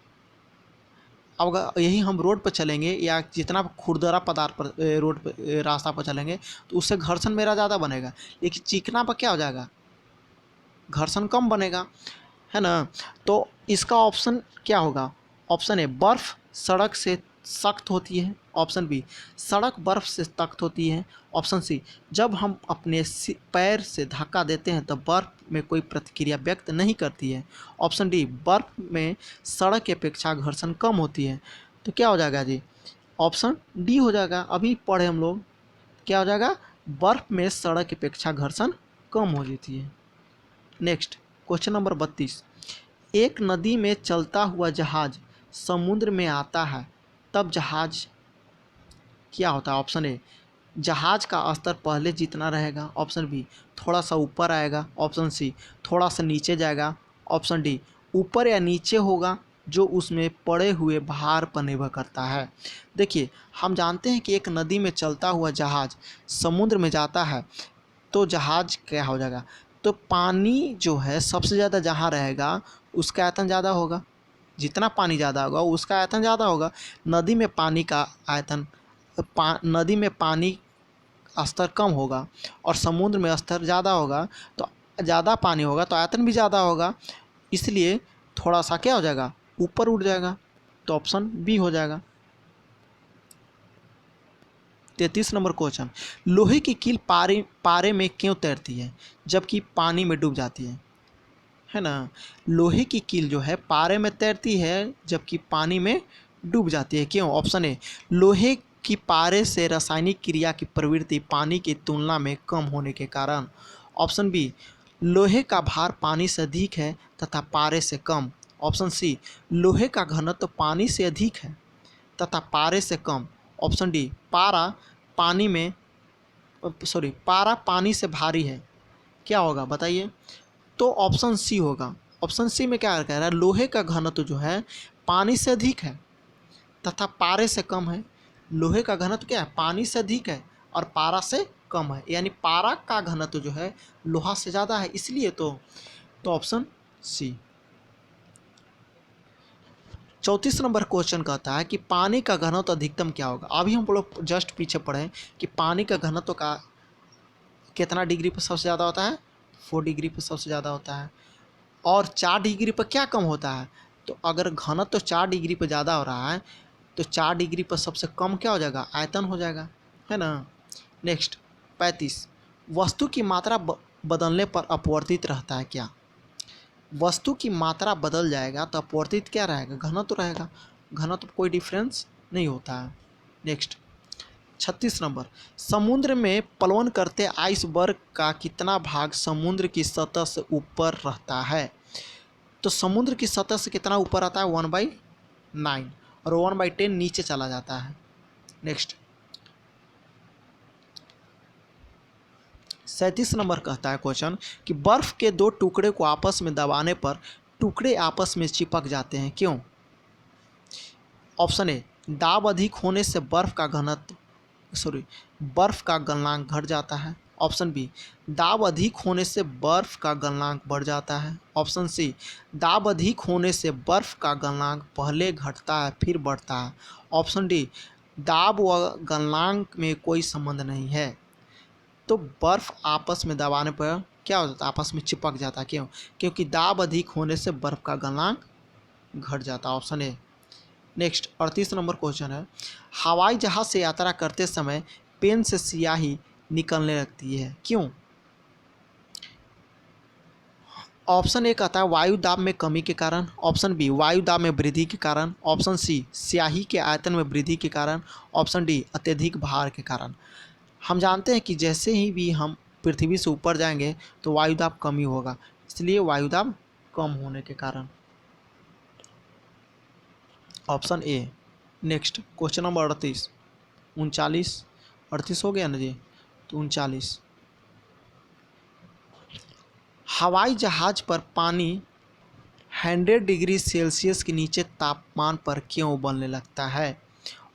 अब अगर यही हम रोड पर चलेंगे या जितना खुरदरा पदार्थ पर रोड पर रास्ता पर चलेंगे तो उससे घर्षण मेरा ज़्यादा बनेगा, लेकिन चिकना पर क्या हो जाएगा, घर्षण कम बनेगा, है ना। तो इसका ऑप्शन क्या होगा, ऑप्शन ए, बर्फ़ सड़क से सख्त होती है, ऑप्शन बी, सड़क बर्फ़ से सख्त होती है, ऑप्शन सी, जब हम अपने पैर से धक्का देते हैं तो बर्फ़ में कोई प्रतिक्रिया व्यक्त नहीं करती है, ऑप्शन डी, बर्फ़ में सड़क की अपेक्षा घर्षण कम होती है। तो क्या हो जाएगा जी, ऑप्शन डी हो जाएगा। अभी पढ़े हम लोग, क्या हो जाएगा, बर्फ़ में सड़क की अपेक्षा घर्षण कम हो जाती है। नेक्स्ट क्वेश्चन नंबर 32, एक नदी में चलता हुआ जहाज समुद्र में आता है तब जहाज क्या होता है, ऑप्शन ए, जहाज का स्तर पहले जितना रहेगा, ऑप्शन बी, थोड़ा सा ऊपर आएगा, ऑप्शन सी, थोड़ा सा नीचे जाएगा, ऑप्शन डी, ऊपर या नीचे होगा, जो उसमें पड़े हुए भार पर निर्भर करता है। देखिए, हम जानते हैं कि एक नदी में चलता हुआ जहाज समुद्र में जाता है तो जहाज क्या हो जाएगा, तो पानी जो है सबसे ज़्यादा जहाँ रहेगा उसका आयतन ज़्यादा होगा। जितना पानी ज़्यादा होगा उसका आयतन ज़्यादा होगा। नदी में पानी का आयतन, नदी में पानी स्तर कम होगा और समुद्र में स्तर ज़्यादा होगा, तो ज़्यादा पानी होगा तो आयतन भी ज़्यादा होगा, इसलिए थोड़ा सा क्या हो जाएगा, ऊपर उठ जाएगा। तो ऑप्शन बी हो जाएगा। 33 नंबर क्वेश्चन, लोहे की कील पारे में क्यों तैरती है जबकि पानी में डूब जाती है ना। लोहे की कील जो है पारे में तैरती है जबकि पानी में डूब जाती है, क्यों? ऑप्शन ए, लोहे की पारे से रासायनिक क्रिया की प्रवृत्ति पानी की तुलना में कम होने के कारण। ऑप्शन बी, लोहे का भार पानी से अधिक है तथा पारे से कम। ऑप्शन सी, लोहे का घनत्व पानी से अधिक है तथा पारे से कम। ऑप्शन डी, पारा पानी से भारी है। क्या होगा बताइए? तो ऑप्शन सी होगा। ऑप्शन सी में क्या कह रहा है, लोहे का घनत्व जो है पानी से अधिक है तथा पारे से कम है। लोहे का घनत्व क्या है? पानी से अधिक है और पारा से कम है, यानी पारा का घनत्व जो है लोहा से ज़्यादा है, इसलिए तो ऑप्शन सी। 34 नंबर क्वेश्चन कहता है कि पानी का घनत्व अधिकतम क्या होगा। अभी हम लोग जस्ट पीछे पढ़े कि पानी का घनत्व का कितना डिग्री पर सबसे ज़्यादा होता है? 4 डिग्री पर सबसे ज़्यादा होता है। और 4 डिग्री पर क्या कम होता है? तो अगर घनत्व तो 4 डिग्री पर ज़्यादा हो रहा है तो 4 डिग्री पर सबसे कम क्या हो जाएगा? आयतन हो जाएगा, है ना। नेक्स्ट 35, वस्तु की मात्रा बदलने पर अपवर्तित रहता है क्या? वस्तु की मात्रा बदल जाएगा तो अपवर्तित क्या रहेगा? घनत्व रहेगा। घनत्व कोई डिफरेंस नहीं होता है। नेक्स्ट 36 नंबर, समुद्र में प्लवन करते आइसबर्ग का कितना भाग समुद्र की सतह से ऊपर रहता है? तो समुद्र की सतह से कितना ऊपर आता है? 1/9 और 1/10 नीचे चला जाता है। नेक्स्ट 37 नंबर कहता है क्वेश्चन कि बर्फ के 2 टुकड़े को आपस में दबाने पर टुकड़े आपस में चिपक जाते हैं, क्यों? ऑप्शन ए, दाब अधिक होने से बर्फ का गलनांक घट जाता है। ऑप्शन बी, दाब अधिक होने से बर्फ का गलनांक बढ़ जाता है। ऑप्शन सी, दाब अधिक होने से बर्फ का गलनांक पहले घटता है फिर बढ़ता है। ऑप्शन डी, दाब व गलनांक में कोई संबंध नहीं है। तो बर्फ आपस में दबाने पर क्या हो जाता है? आपस में चिपक जाता है, क्यों? क्योंकि दाब अधिक होने से बर्फ का गलनांक घट जाता है। ऑप्शन ए। नेक्स्ट 38 नंबर क्वेश्चन है, हवाई जहाज से यात्रा करते समय पेन से स्याही निकलने लगती है, क्यों? ऑप्शन ए कहता है वायु दाब में कमी के कारण। ऑप्शन बी, वायु दाब में वृद्धि के कारण। ऑप्शन सी, स्याही के आयतन में वृद्धि के कारण। ऑप्शन डी, अत्यधिक भार के कारण। हम जानते हैं कि जैसे ही भी हम पृथ्वी से ऊपर जाएंगे तो वायुदाब कमी होगा, इसलिए वायुदाब कम होने के कारण। Option A. Next question number 38 हो गया ना जी, तो 39, हवाई जहाज पर पानी 100 डिग्री सेल्सियस के नीचे तापमान पर क्यों उबलने लगता है?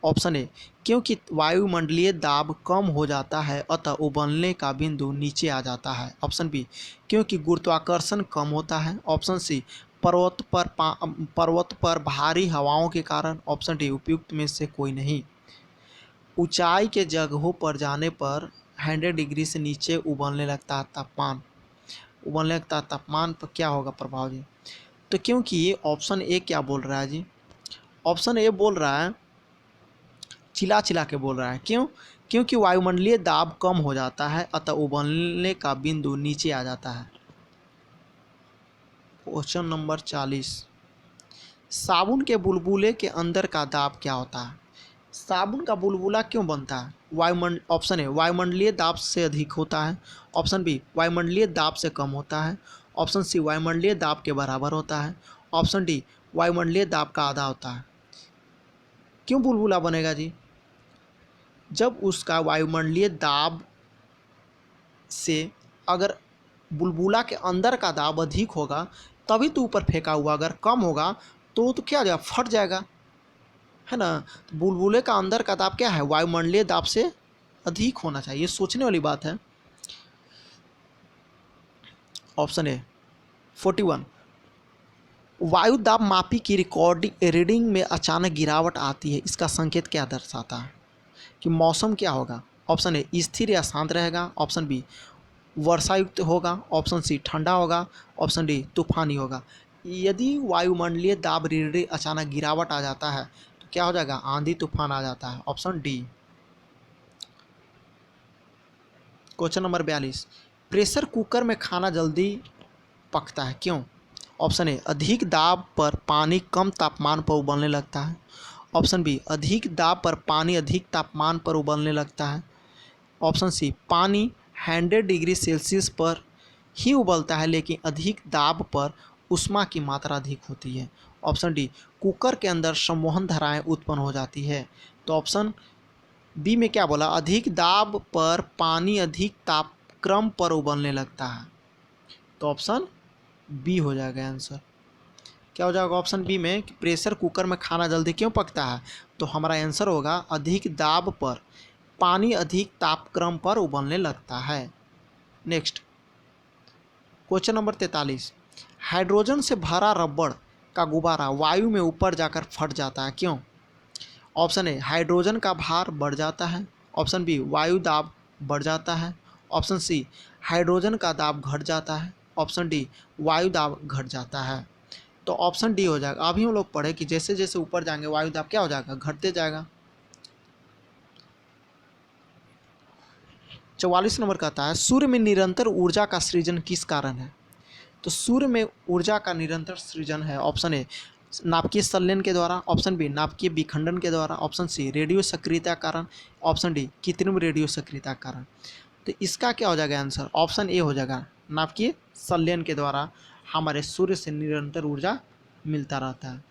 ऑप्शन ए, क्योंकि वायुमंडलीय दाब कम हो जाता है अतः उबलने का बिंदु नीचे आ जाता है। ऑप्शन बी, क्योंकि गुरुत्वाकर्षण कम होता है। ऑप्शन सी, पर्वत पर भारी हवाओं के कारण। ऑप्शन डी, उपयुक्त में से कोई नहीं। ऊंचाई के जगहों पर जाने पर 100 डिग्री से नीचे उबलने लगता है तापमान पर क्या होगा प्रभाव जी? तो क्योंकि ये ऑप्शन ए क्या बोल रहा है जी? ऑप्शन ए बोल रहा है, चिल्ला चिल्ला के बोल रहा है, क्यों? क्योंकि वायुमंडलीय दाब कम हो जाता है अतः उबलने का बिंदु नीचे आ जाता है। क्वेश्चन नंबर 40, साबुन के बुलबुले के अंदर का दाब क्या होता है? साबुन का बुलबुला क्यों बनता है? ऑप्शन ए, वायुमंडलीय दाब से अधिक होता है। ऑप्शन बी, वायुमंडलीय दाब से कम होता है। ऑप्शन सी, वायुमंडलीय दाब के बराबर होता है। ऑप्शन डी, वायुमंडलीय दाब का आधा होता है। क्यों बुलबुला बनेगा जी? जब उसका वायुमंडलीय दाब से अगर बुलबुला के अंदर का दाब अधिक होगा तभी तो ऊपर फेंका हुआ, अगर कम होगा तो क्या हो जाएगा? फट जाएगा, है ना। तो बुलबुले का अंदर का दाब क्या है? वायुमंडलीय दाब से अधिक होना चाहिए, सोचने वाली बात है। ऑप्शन ए 41, वायु दाब मापी की रीडिंग में अचानक गिरावट आती है, इसका संकेत क्या दर्शाता है? कि मौसम क्या होगा? ऑप्शन ए, स्थिर या शांत रहेगा। ऑप्शन बी, वर्षायुक्त होगा। ऑप्शन सी, ठंडा होगा। ऑप्शन डी, तूफानी होगा। यदि वायुमंडलीय दाब रीडिंग अचानक गिरावट आ जाता है तो क्या हो जाएगा? आंधी तूफान आ जाता है। Option D. Question number 42, pressure cooker में खाना जल्दी पकता है क्यों? ऑप्शन ए, अधिक दाब पर पानी कम तापमान पर उबलने लगता है। ऑप्शन बी, अधिक दाब पर पानी अधिक तापमान पर उबलने लगता है। ऑप्शन सी, पानी 100 डिग्री सेल्सियस पर ही उबलता है लेकिन अधिक दाब पर ऊष्मा की मात्रा अधिक होती है। ऑप्शन डी, कुकर के अंदर संवहन धाराएं उत्पन्न हो जाती है। तो ऑप्शन बी में क्या बोला, अधिक दाब पर पानी अधिक तापक्रम पर उबलने लगता है। तो ऑप्शन बी हो जाएगा आंसर। क्या हो जाएगा ऑप्शन बी में कि प्रेशर कुकर में खाना जल्दी क्यों पकता है? तो हमारा आंसर होगा अधिक दाब पर पानी अधिक तापक्रम पर उबलने लगता है। नेक्स्ट क्वेश्चन नंबर 43, हाइड्रोजन से भरा रबड़ का गुब्बारा वायु में ऊपर जाकर फट जाता है क्यों? ऑप्शन ए, हाइड्रोजन का भार बढ़ जाता है। ऑप्शन बी, वायु दाब बढ़ जाता है। ऑप्शन सी, हाइड्रोजन का दाब घट जाता है। ऑप्शन डी, वायु दाब घट जाता है। तो ऑप्शन डी हो जाएगा। अभी हम लोग पढ़े कि जैसे जैसे ऊपर जाएंगे वायु दाब क्या हो जाएगा, घटते जाएगा। 44 नंबर कहता है, सूर्य में निरंतर ऊर्जा का सृजन किस कारण है? तो सूर्य में ऊर्जा का निरंतर सृजन है ऑप्शन ए, नाभिकीय संलयन के द्वारा। ऑप्शन बी, नाभिकीय विखंडन के द्वारा। ऑप्शन सी, रेडियो सक्रियता कारण। ऑप्शन डी, कृत्रिम रेडियो सक्रियता कारण। तो इसका क्या हो जाएगा आंसर? ऑप्शन ए हो जाएगा, नाभिकीय संलयन के द्वारा हमारे सूर्य से निरंतर ऊर्जा मिलता रहता है।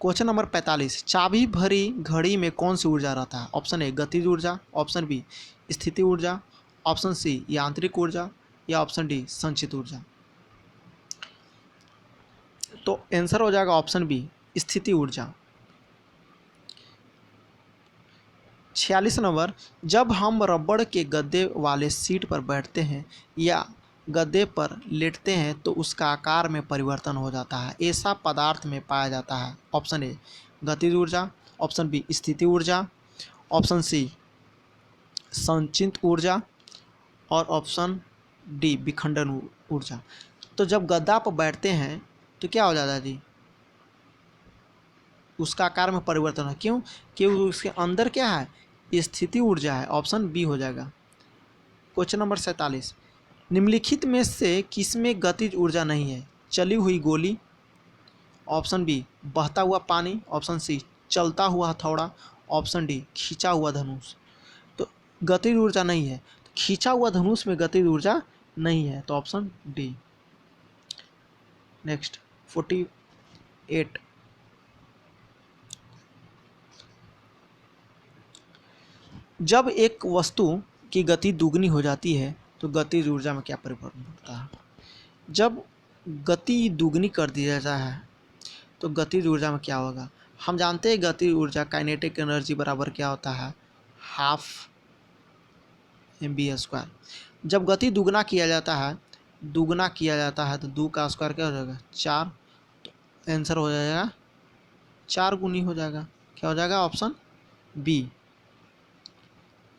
क्वेश्चन नंबर 45, चाबी भरी घड़ी में कौन सी ऊर्जा रहता है? ऑप्शन ए, गतिज ऊर्जा। ऑप्शन बी, स्थिति ऊर्जा। ऑप्शन सी, यांत्रिक ऊर्जा। या ऑप्शन डी, संचित ऊर्जा। तो आंसर हो जाएगा ऑप्शन बी, स्थिति ऊर्जा। 46 नंबर, जब हम रबड़ के गद्दे वाले सीट पर बैठते हैं या गद्दे पर लेटते हैं तो उसका आकार में परिवर्तन हो जाता है, ऐसा पदार्थ में पाया जाता है। ऑप्शन ए, गतिज ऊर्जा। ऑप्शन बी, स्थिति ऊर्जा। ऑप्शन सी, संचित ऊर्जा। और ऑप्शन डी, विखंडन ऊर्जा। तो जब गद्दा पर बैठते हैं तो क्या हो जाता है जी, उसका आकार में परिवर्तन है। क्यों? क्योंकि उसके अंदर क्या है, स्थिति ऊर्जा है। ऑप्शन बी हो जाएगा। क्वेश्चन नंबर 47, निम्नलिखित में से किसमें गतिज ऊर्जा नहीं है? चली हुई गोली। ऑप्शन बी, बहता हुआ पानी। ऑप्शन सी, चलता हुआ हथौड़ा। ऑप्शन डी, खींचा हुआ धनुष। तो गतिज ऊर्जा नहीं है, तो खींचा हुआ धनुष में गतिज ऊर्जा नहीं है। तो ऑप्शन डी। नेक्स्ट 48, जब एक वस्तु की गति दुगनी हो जाती है तो गतिज ऊर्जा में क्या परिवर्तन होता है? जब गति दुगनी कर दी जाता है तो गतिज ऊर्जा में क्या होगा? हम जानते हैं गतिज ऊर्जा काइनेटिक एनर्जी बराबर क्या होता है, हाफ mv²। जब गति दुगना किया जाता है तो दो का स्क्वायर क्या हो जाएगा, 4। तो आंसर हो जाएगा 4 गुनी हो जाएगा। क्या हो जाएगा? Option B.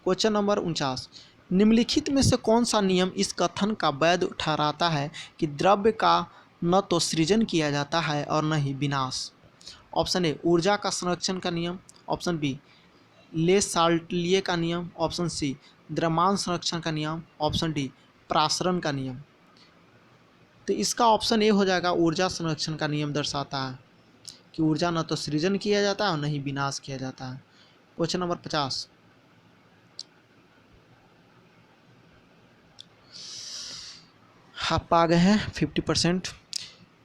क्वेश्चन नंबर 49, निम्नलिखित में से कौन सा नियम इस कथन का वैध ठहराता है कि द्रव्य का न तो सृजन किया जाता है और न ही विनाश? ऑप्शन ए, ऊर्जा का संरक्षण का नियम। ऑप्शन बी, ले साल्टलिए का नियम। ऑप्शन सी, द्रव्यमान संरक्षण का नियम। ऑप्शन डी, प्रासरण का नियम। तो इसका ऑप्शन ए हो जाएगा, ऊर्जा संरक्षण का नियम दर्शाता है कि ऊर्जा न तो सृजन किया जाता है और न ही विनाश किया जाता है। क्वेश्चन नंबर 50, आप आ गए हैं 50%।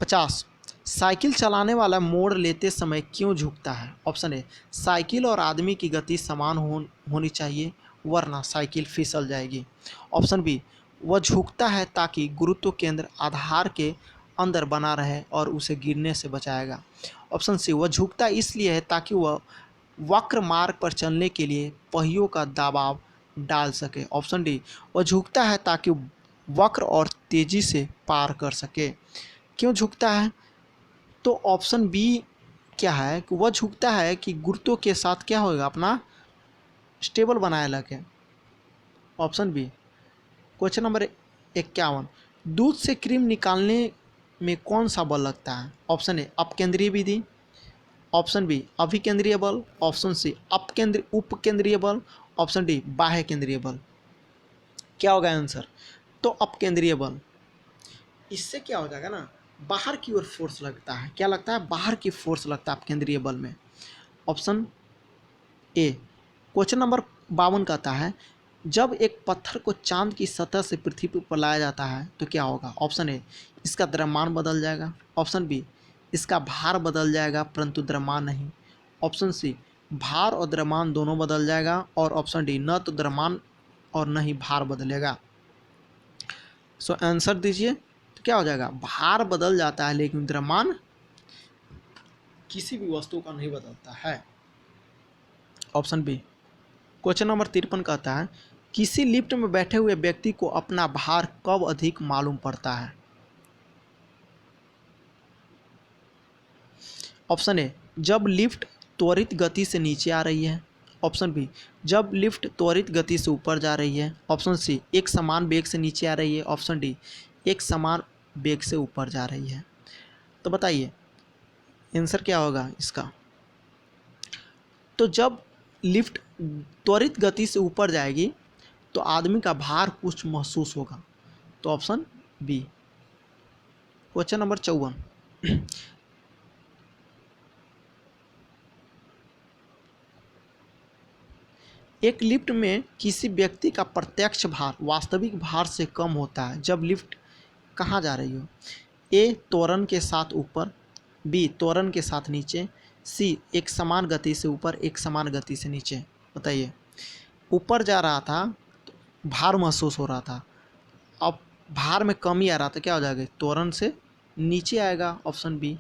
50, साइकिल चलाने वाला मोड़ लेते समय क्यों झुकता है? ऑप्शन ए, साइकिल और आदमी की गति समान होनी चाहिए वरना साइकिल फिसल जाएगी। ऑप्शन बी, वह झुकता है ताकि गुरुत्व केंद्र आधार के अंदर बना रहे और उसे गिरने से बचाएगा। ऑप्शन सी, वह झुकता इसलिए है ताकि वह वक्र मार्ग पर चलने के लिए पहियों का दबाव डाल सके। ऑप्शन डी, वह झुकता है ताकि वक्र और तेजी से पार कर सके। क्यों झुकता है? तो ऑप्शन बी क्या है कि वह झुकता है कि गुरुत्व के साथ क्या होगा, अपना स्टेबल बनाए रखे। Option B. क्वेश्चन नंबर 51, दूध से क्रीम निकालने में कौन सा बल लगता है? ऑप्शन ए, अपकेंद्रीय विधि। ऑप्शन बी, अभिकेंद्रीय बल। ऑप्शन सी, उपकेंद्रीय बल। ऑप्शन डी बाह्य केंद्रीय बल। क्या होगा आंसर? तो अपकेंद्रीय बल। इससे क्या हो जाएगा ना, बाहर की ओर फोर्स लगता है। क्या लगता है? बाहर की फोर्स लगता है अपकेंद्रीय बल में। ऑप्शन ए। क्वेश्चन नंबर 52 कहता है जब एक पत्थर को चांद की सतह से पृथ्वी पर लाया जाता है तो क्या होगा? ऑप्शन ए, इसका द्रव्यमान बदल जाएगा। ऑप्शन बी, इसका भार बदल जाएगा परंतु द्रव्यमान नहीं। ऑप्शन सी, भार और द्रव्यमान दोनों बदल जाएगा। और ऑप्शन डी, न तो द्रव्यमान और न ही भार बदलेगा। सो आंसर दीजिए। तो क्या हो जाएगा? भार बदल जाता है लेकिन द्रव्यमान किसी भी वस्तु का नहीं बदलता है। Option B. क्वेश्चन नंबर 53 कहता है किसी लिफ्ट में बैठे हुए व्यक्ति को अपना भार कब अधिक मालूम पड़ता है? ऑप्शन ए, जब लिफ्ट त्वरित गति से नीचे आ रही है। ऑप्शन बी, जब लिफ्ट त्वरित गति से ऊपर जा रही है। ऑप्शन सी, एक समान वेग से नीचे आ रही है। ऑप्शन डी, एक समान वेग से ऊपर जा रही है। तो बताइए आंसर क्या होगा इसका? तो जब लिफ्ट त्वरित गति से ऊपर जाएगी तो आदमी का भार कुछ महसूस होगा। तो ऑप्शन बी। Question number 54। एक लिफ्ट में किसी व्यक्ति का प्रत्यक्ष भार वास्तविक भार से कम होता है जब लिफ्ट कहाँ जा रही हो? ए, त्वरण के साथ ऊपर। बी, त्वरण के साथ नीचे। सी, एक समान गति से ऊपर एक समान गति से नीचे। बताइए। ऊपर जा रहा था तो भार महसूस हो रहा था, अब भार में कमी आ रहा था, क्या हो जाएगा? त्वरण से नीचे आएगा। Option B.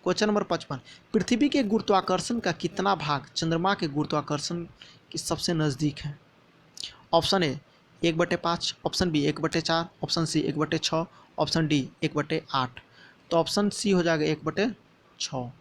Question number 55। पृथ्वी के गुरुत्वाकर्षण का कितना भाग चंद्रमा के गुरुत्वाकर्षण के सबसे नज़दीक है? Option A 1/5। Option B 1/4। Option C 1/6। Option D 1/8। तो ऑप्शन सी हो जाएगा 1/6।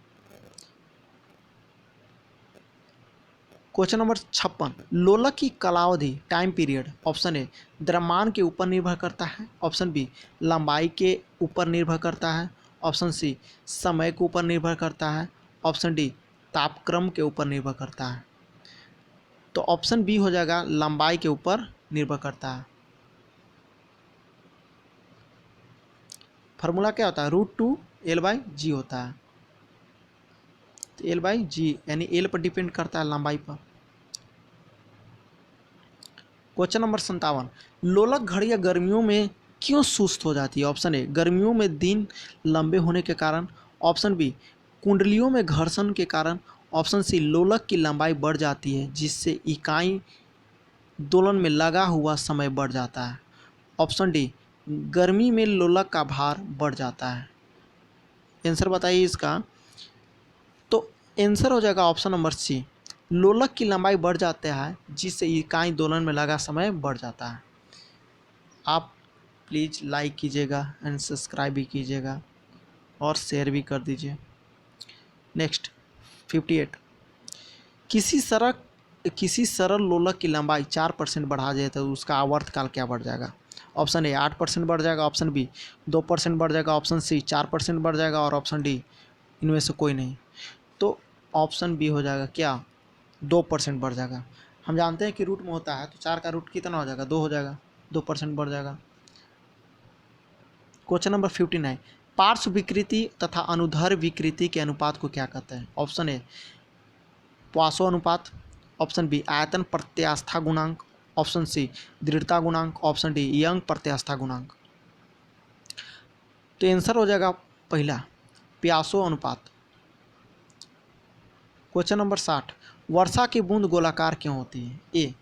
Question number 56। लोलक की कालावधि टाइम पीरियड। ऑप्शन ए द्रव्यमान के ऊपर निर्भर करता है। ऑप्शन बी लंबाई के ऊपर निर्भर करता है। ऑप्शन सी समय के ऊपर निर्भर करता है। ऑप्शन डी तापक्रम के ऊपर निर्भर करता है। तो ऑप्शन बी हो जाएगा लंबाई के ऊपर निर्भर करता है। फार्मूला क्या होता है? √2 L/G होता है। तो L/G यानी L पर डिपेंड करता है, लंबाई पर। Question number 57। लोलक घड़ियाँ गर्मियों में क्यों सुस्त हो जाती है? ऑप्शन ए गर्मियों में दिन लंबे होने के कारण। ऑप्शन बी कुंडलियों में घर्षण के कारण। ऑप्शन सी लोलक की लंबाई बढ़ जाती है जिससे इकाई दोलन में लगा हुआ समय बढ़ जाता है। ऑप्शन डी गर्मी में लोलक का भार बढ़ जाता है। आंसर बताइए इसका। तो आंसर हो जाएगा ऑप्शन नंबर सी, लोलक की लंबाई बढ़ जाता है जिससे इकाई दोलन में लगा समय बढ़ जाता है। आप प्लीज़ लाइक कीजिएगा एंड सब्सक्राइब भी कीजिएगा और शेयर भी कर दीजिए। नेक्स्ट 58। किसी सरल लोलक की लंबाई 4% बढ़ा जाए तो उसका आवर्तकाल क्या बढ़ जाएगा? ऑप्शन ए 8% बढ़ जाएगा। ऑप्शन बी 2% बढ़ जाएगा। ऑप्शन सी 4% बढ़ जाएगा। और ऑप्शन डी इनमें से कोई नहीं। तो ऑप्शन बी हो जाएगा क्या? 2% बढ़ जाएगा। हम जानते हैं कि रूट में होता है तो 4 का रूट कितना हो जाएगा? 2 हो जाएगा। 2% बढ़ जाएगा। Question number 59। पार्श्व विकृति तथा अनुदैर्ध्य विकृति के अनुपात को क्या कहते हैं? ऑप्शन ए पॉसो अनुपात। ऑप्शन बी आयतन प्रत्यास्था गुणांक। ऑप्शन सी दृढ़ता गुणांक। ऑप्शन डी यंग प्रत्यास्था गुणांक। तो आंसर हो जाएगा पहला प्यासो अनुपात। Question number 60। वर्षा की बूंद गोलाकार क्यों होती है? ए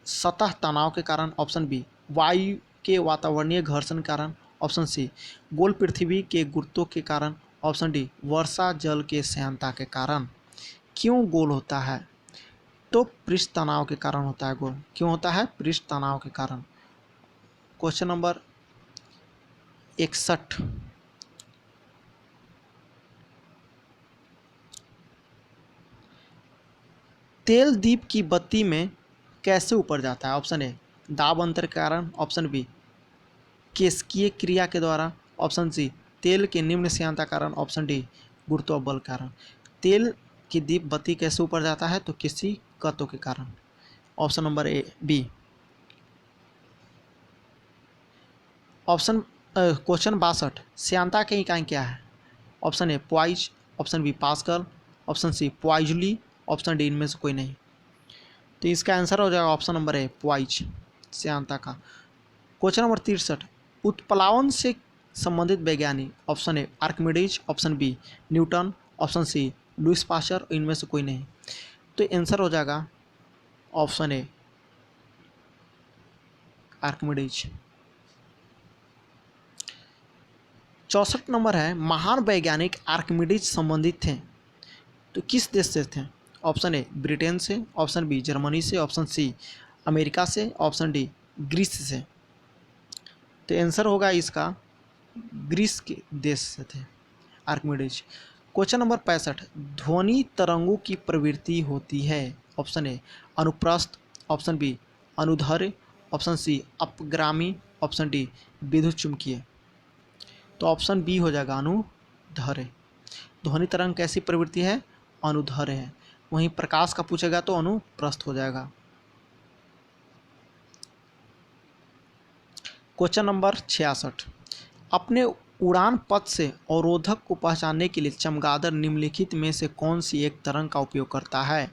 सतह तनाव के कारण। ऑप्शन बी वायु के वातावरणीय घर्षण के कारण। ऑप्शन सी गोल पृथ्वी के गुरुत्व के कारण। ऑप्शन डी वर्षा जल के श्यानता के कारण। क्यों गोल होता है? तो पृष्ठ तनाव के कारण होता है गोल। क्यों होता है? पृष्ठ तनाव के कारण। Question number 61। तेल दीप की बत्ती में कैसे ऊपर जाता है? ऑप्शन ए दाब अंतर के कारण। ऑप्शन बी केशिकीय क्रिया के द्वारा। ऑप्शन सी तेल के निम्न श्यानता कारण। ऑप्शन डी गुरुत्व बल कारण। तेल की दीप बत्ती कैसे ऊपर जाता है? तो किसी दिक्कतों के कारण। Option number A B. Option question 62, श्यानता की इकाई क्या है? Option A poise, option B pascal, option C poiseuille, option D इनमें से कोई नहीं। तो इसका आंसर हो जाएगा ऑप्शन नंबर ए पॉइज, श्यानता का। क्वेश्चन नंबर 63, उत्प्लावन से संबंधित वैज्ञानिक? Option A Archimedes, option B Newton, option C Louis Pasteur, इनमें से कोई नहीं। तो आंसर हो जाएगा ऑप्शन ए आर्किमिडीज। 64 नंबर है, महान वैज्ञानिक आर्किमिडीज संबंधित थे तो किस देश से थे? ऑप्शन ए ब्रिटेन से, ऑप्शन बी जर्मनी से, ऑप्शन सी अमेरिका से, ऑप्शन डी ग्रीस से। तो आंसर होगा इसका ग्रीस के देश से थे आर्किमिडीज। क्वेश्चन नंबर 65, ध्वनि तरंगों की प्रवृत्ति होती है? ऑप्शन ए अनुप्रस्थ, ऑप्शन बी अनुदैर्ध्य, ऑप्शन सी अपगामी, ऑप्शन डी विद्युत चुम्बकीय। तो ऑप्शन बी हो जाएगा अनुदैर्ध्य। ध्वनि तरंग कैसी प्रवृत्ति है? अनुदैर्ध्य है। वहीं प्रकाश का पूछेगा तो अनुप्रस्थ हो जाएगा। क्वेश्चन नंबर 66, अपने उड़ान पथ से अवरोधक को पहचानने के लिए चमगादड़ निम्नलिखित में से कौन सी एक तरंग का उपयोग करता है?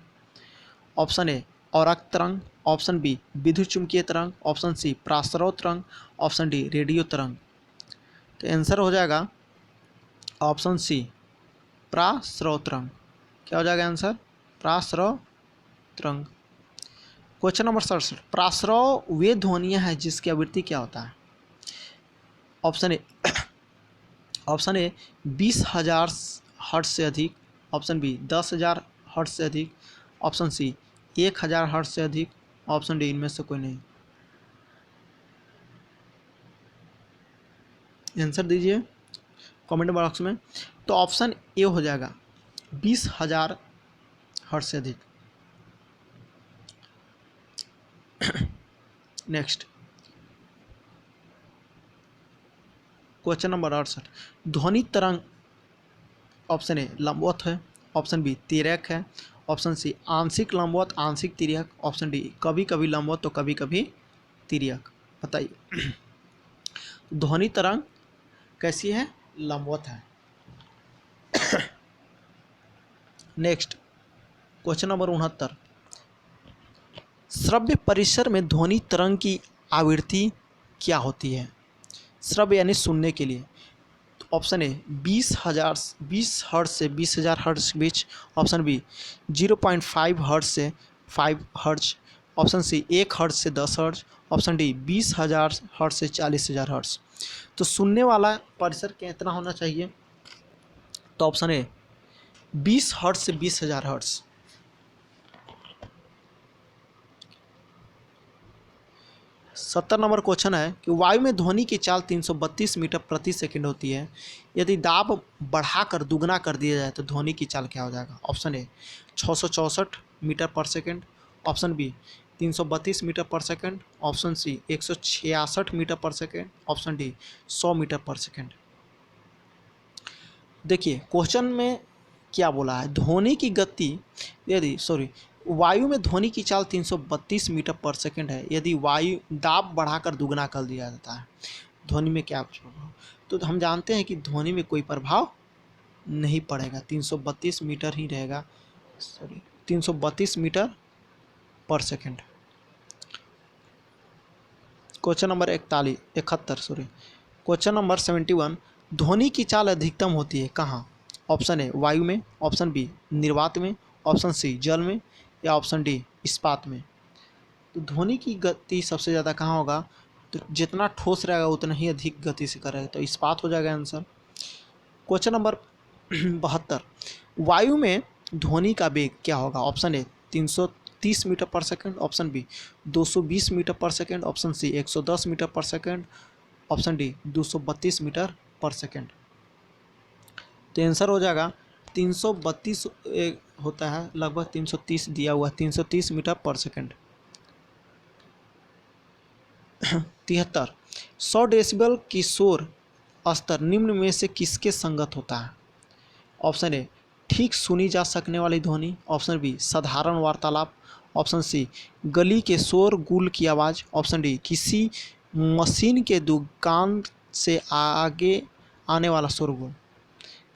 ऑप्शन ए औरक तरंग, ऑप्शन बी विद्युत चुम्बकीय तरंग, ऑप्शन सी पराश्रव तरंग, ऑप्शन डी रेडियो तरंग। तो आंसर हो जाएगा ऑप्शन सी पराश्रव तरंग। क्या हो जाएगा आंसर? पराश्रव तरंग। क्वेश्चन नंबर 67, पराश्रव वे ध्वनियाँ हैं जिसकी आवृत्ति क्या होता है? ऑप्शन ए 20,000 हर्ट्ज से अधिक, ऑप्शन बी 10,000 हर्ट्ज से अधिक, ऑप्शन सी 1,000 हर्ट्ज से अधिक, ऑप्शन डी इनमें से कोई नहीं। आंसर दीजिए कमेंट बॉक्स में। तो ऑप्शन ए हो जाएगा 20,000 हर्ट्ज से अधिक। नेक्स्ट क्वेश्चन नंबर 68, ध्वनि तरंग ऑप्शन ए लंबवत है, ऑप्शन बी तिर्यक है, ऑप्शन सी आंशिक लंबवत आंशिक तिर्यक, ऑप्शन डी कभी कभी लंबवत तो कभी कभी तिर्यक। बताइए ध्वनि तरंग कैसी है? लंबवत है। नेक्स्ट क्वेश्चन नंबर 69, श्रव्य परिसर में ध्वनि तरंग की आवृत्ति क्या होती है? श्रव्य यानी सुनने के लिए। ऑप्शन ए 20 हर्ट्ज से 20,000 हर्ट्ज के बीच, ऑप्शन बी 0.5 हर्ट्ज से 5 हर्ट्ज, ऑप्शन सी 1 हर्ट्ज से 10 हर्ट्ज, ऑप्शन डी 20,000 हर्ट्ज से 40,000 हर्ट्ज। तो सुनने वाला परिसर कितना होना चाहिए? तो ऑप्शन ए 20 हर्ट्ज से 20,000 हर्ट्ज। सत्तर नंबर क्वेश्चन है कि वायु में ध्वनि की चाल 332 मीटर प्रति सेकंड होती है, यदि दाब बढ़ाकर दुगना कर दिया जाए तो ध्वनि की चाल क्या हो जाएगा? ऑप्शन ए 664 मीटर पर सेकंड, ऑप्शन बी 332 मीटर पर सेकंड, ऑप्शन सी 166 मीटर पर सेकंड, ऑप्शन डी 100 मीटर पर सेकंड। देखिए क्वेश्चन में क्या बोला है, ध्वनि की गति वायु में ध्वनि की चाल 332 मीटर पर सेकंड है, यदि वायु दाब बढ़ाकर दुगना कर दिया जाता है ध्वनि में क्या प्रभाव? तो हम जानते हैं कि ध्वनि में कोई प्रभाव नहीं पड़ेगा, 332 मीटर ही रहेगा, 332 मीटर पर second. Question number 71 question number 71, ध्वनि की चाल अधिकतम होती है कहाँ? ऑप्शन ए वायु में, ऑप्शन बी निर्वात में, ऑप्शन सी जल में, या ऑप्शन डी इस्पात में। तो ध्वनि की गति सबसे ज़्यादा कहाँ होगा? तो जितना ठोस रहेगा उतना ही अधिक गति से करेगा, तो इस्पात हो जाएगा आंसर। क्वेश्चन नंबर 72, वायु में ध्वनि का वेग क्या होगा? ऑप्शन ए 330 मीटर पर सेकंड, ऑप्शन बी 220 मीटर पर सेकंड, ऑप्शन सी 110 मीटर पर सेकंड, ऑप्शन डी 232 मीटर पर सेकंड। तो आंसर हो जाएगा 332 होता है, लगभग 330 दिया हुआ, 330 मीटर पर सेकंड। 73, 100 डेसिबल की शोर स्तर निम्न में से किसके संगत होता है? ऑप्शन ए ठीक सुनी जा सकने वाली ध्वनि, ऑप्शन बी साधारण वार्तालाप, ऑप्शन सी गली के शोर गुल की आवाज़, ऑप्शन डी किसी मशीन के दुकान से आगे आने वाला शोरगुल।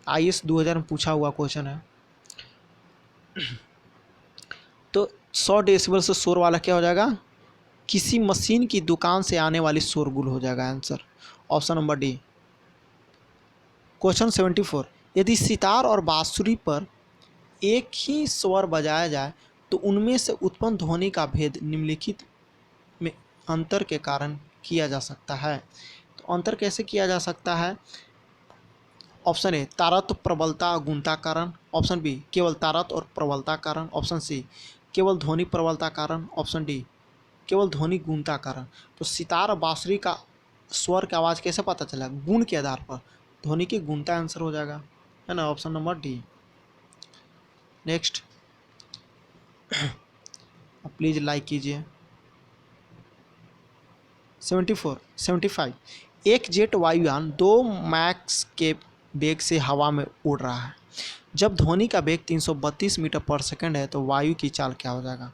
आईएएस 2000 में पूछा हुआ क्वेश्चन है। तो 100 डेसिबल से शोर वाला क्या हो जाएगा, किसी मशीन की दुकान से आने वाली शोरगुल हो जाएगा answer, option number D. Question 74, यदि सितार और बांसुरी पर एक ही स्वर बजाया जाए तो उनमें से उत्पन्न ध्वनि का भेद निम्नलिखित में अंतर के कारण किया जा सकता है। तो अंतर कैसे किया जा सकता है, ऑप्शन ए तारत्व प्रबलता गुणता कारण, ऑप्शन बी केवल तारत्व और प्रबलता कारण, ऑप्शन सी केवल ध्वनि प्रबलता कारण, ऑप्शन डी केवल ध्वनि गुणता कारण। तो सितार और बांसुरी का स्वर की आवाज़ कैसे पता चला, गुण के आधार पर, ध्वनि की गुणता आंसर हो जाएगा, है ना, option number D. Next please like कीजिए। 75 एक जेट वायुयान 2 मैक्स के वेग से हवा में उड़ रहा है। जब ध्वनि का वेग 332 मीटर पर सेकंड है तो वायु की चाल क्या हो जाएगा,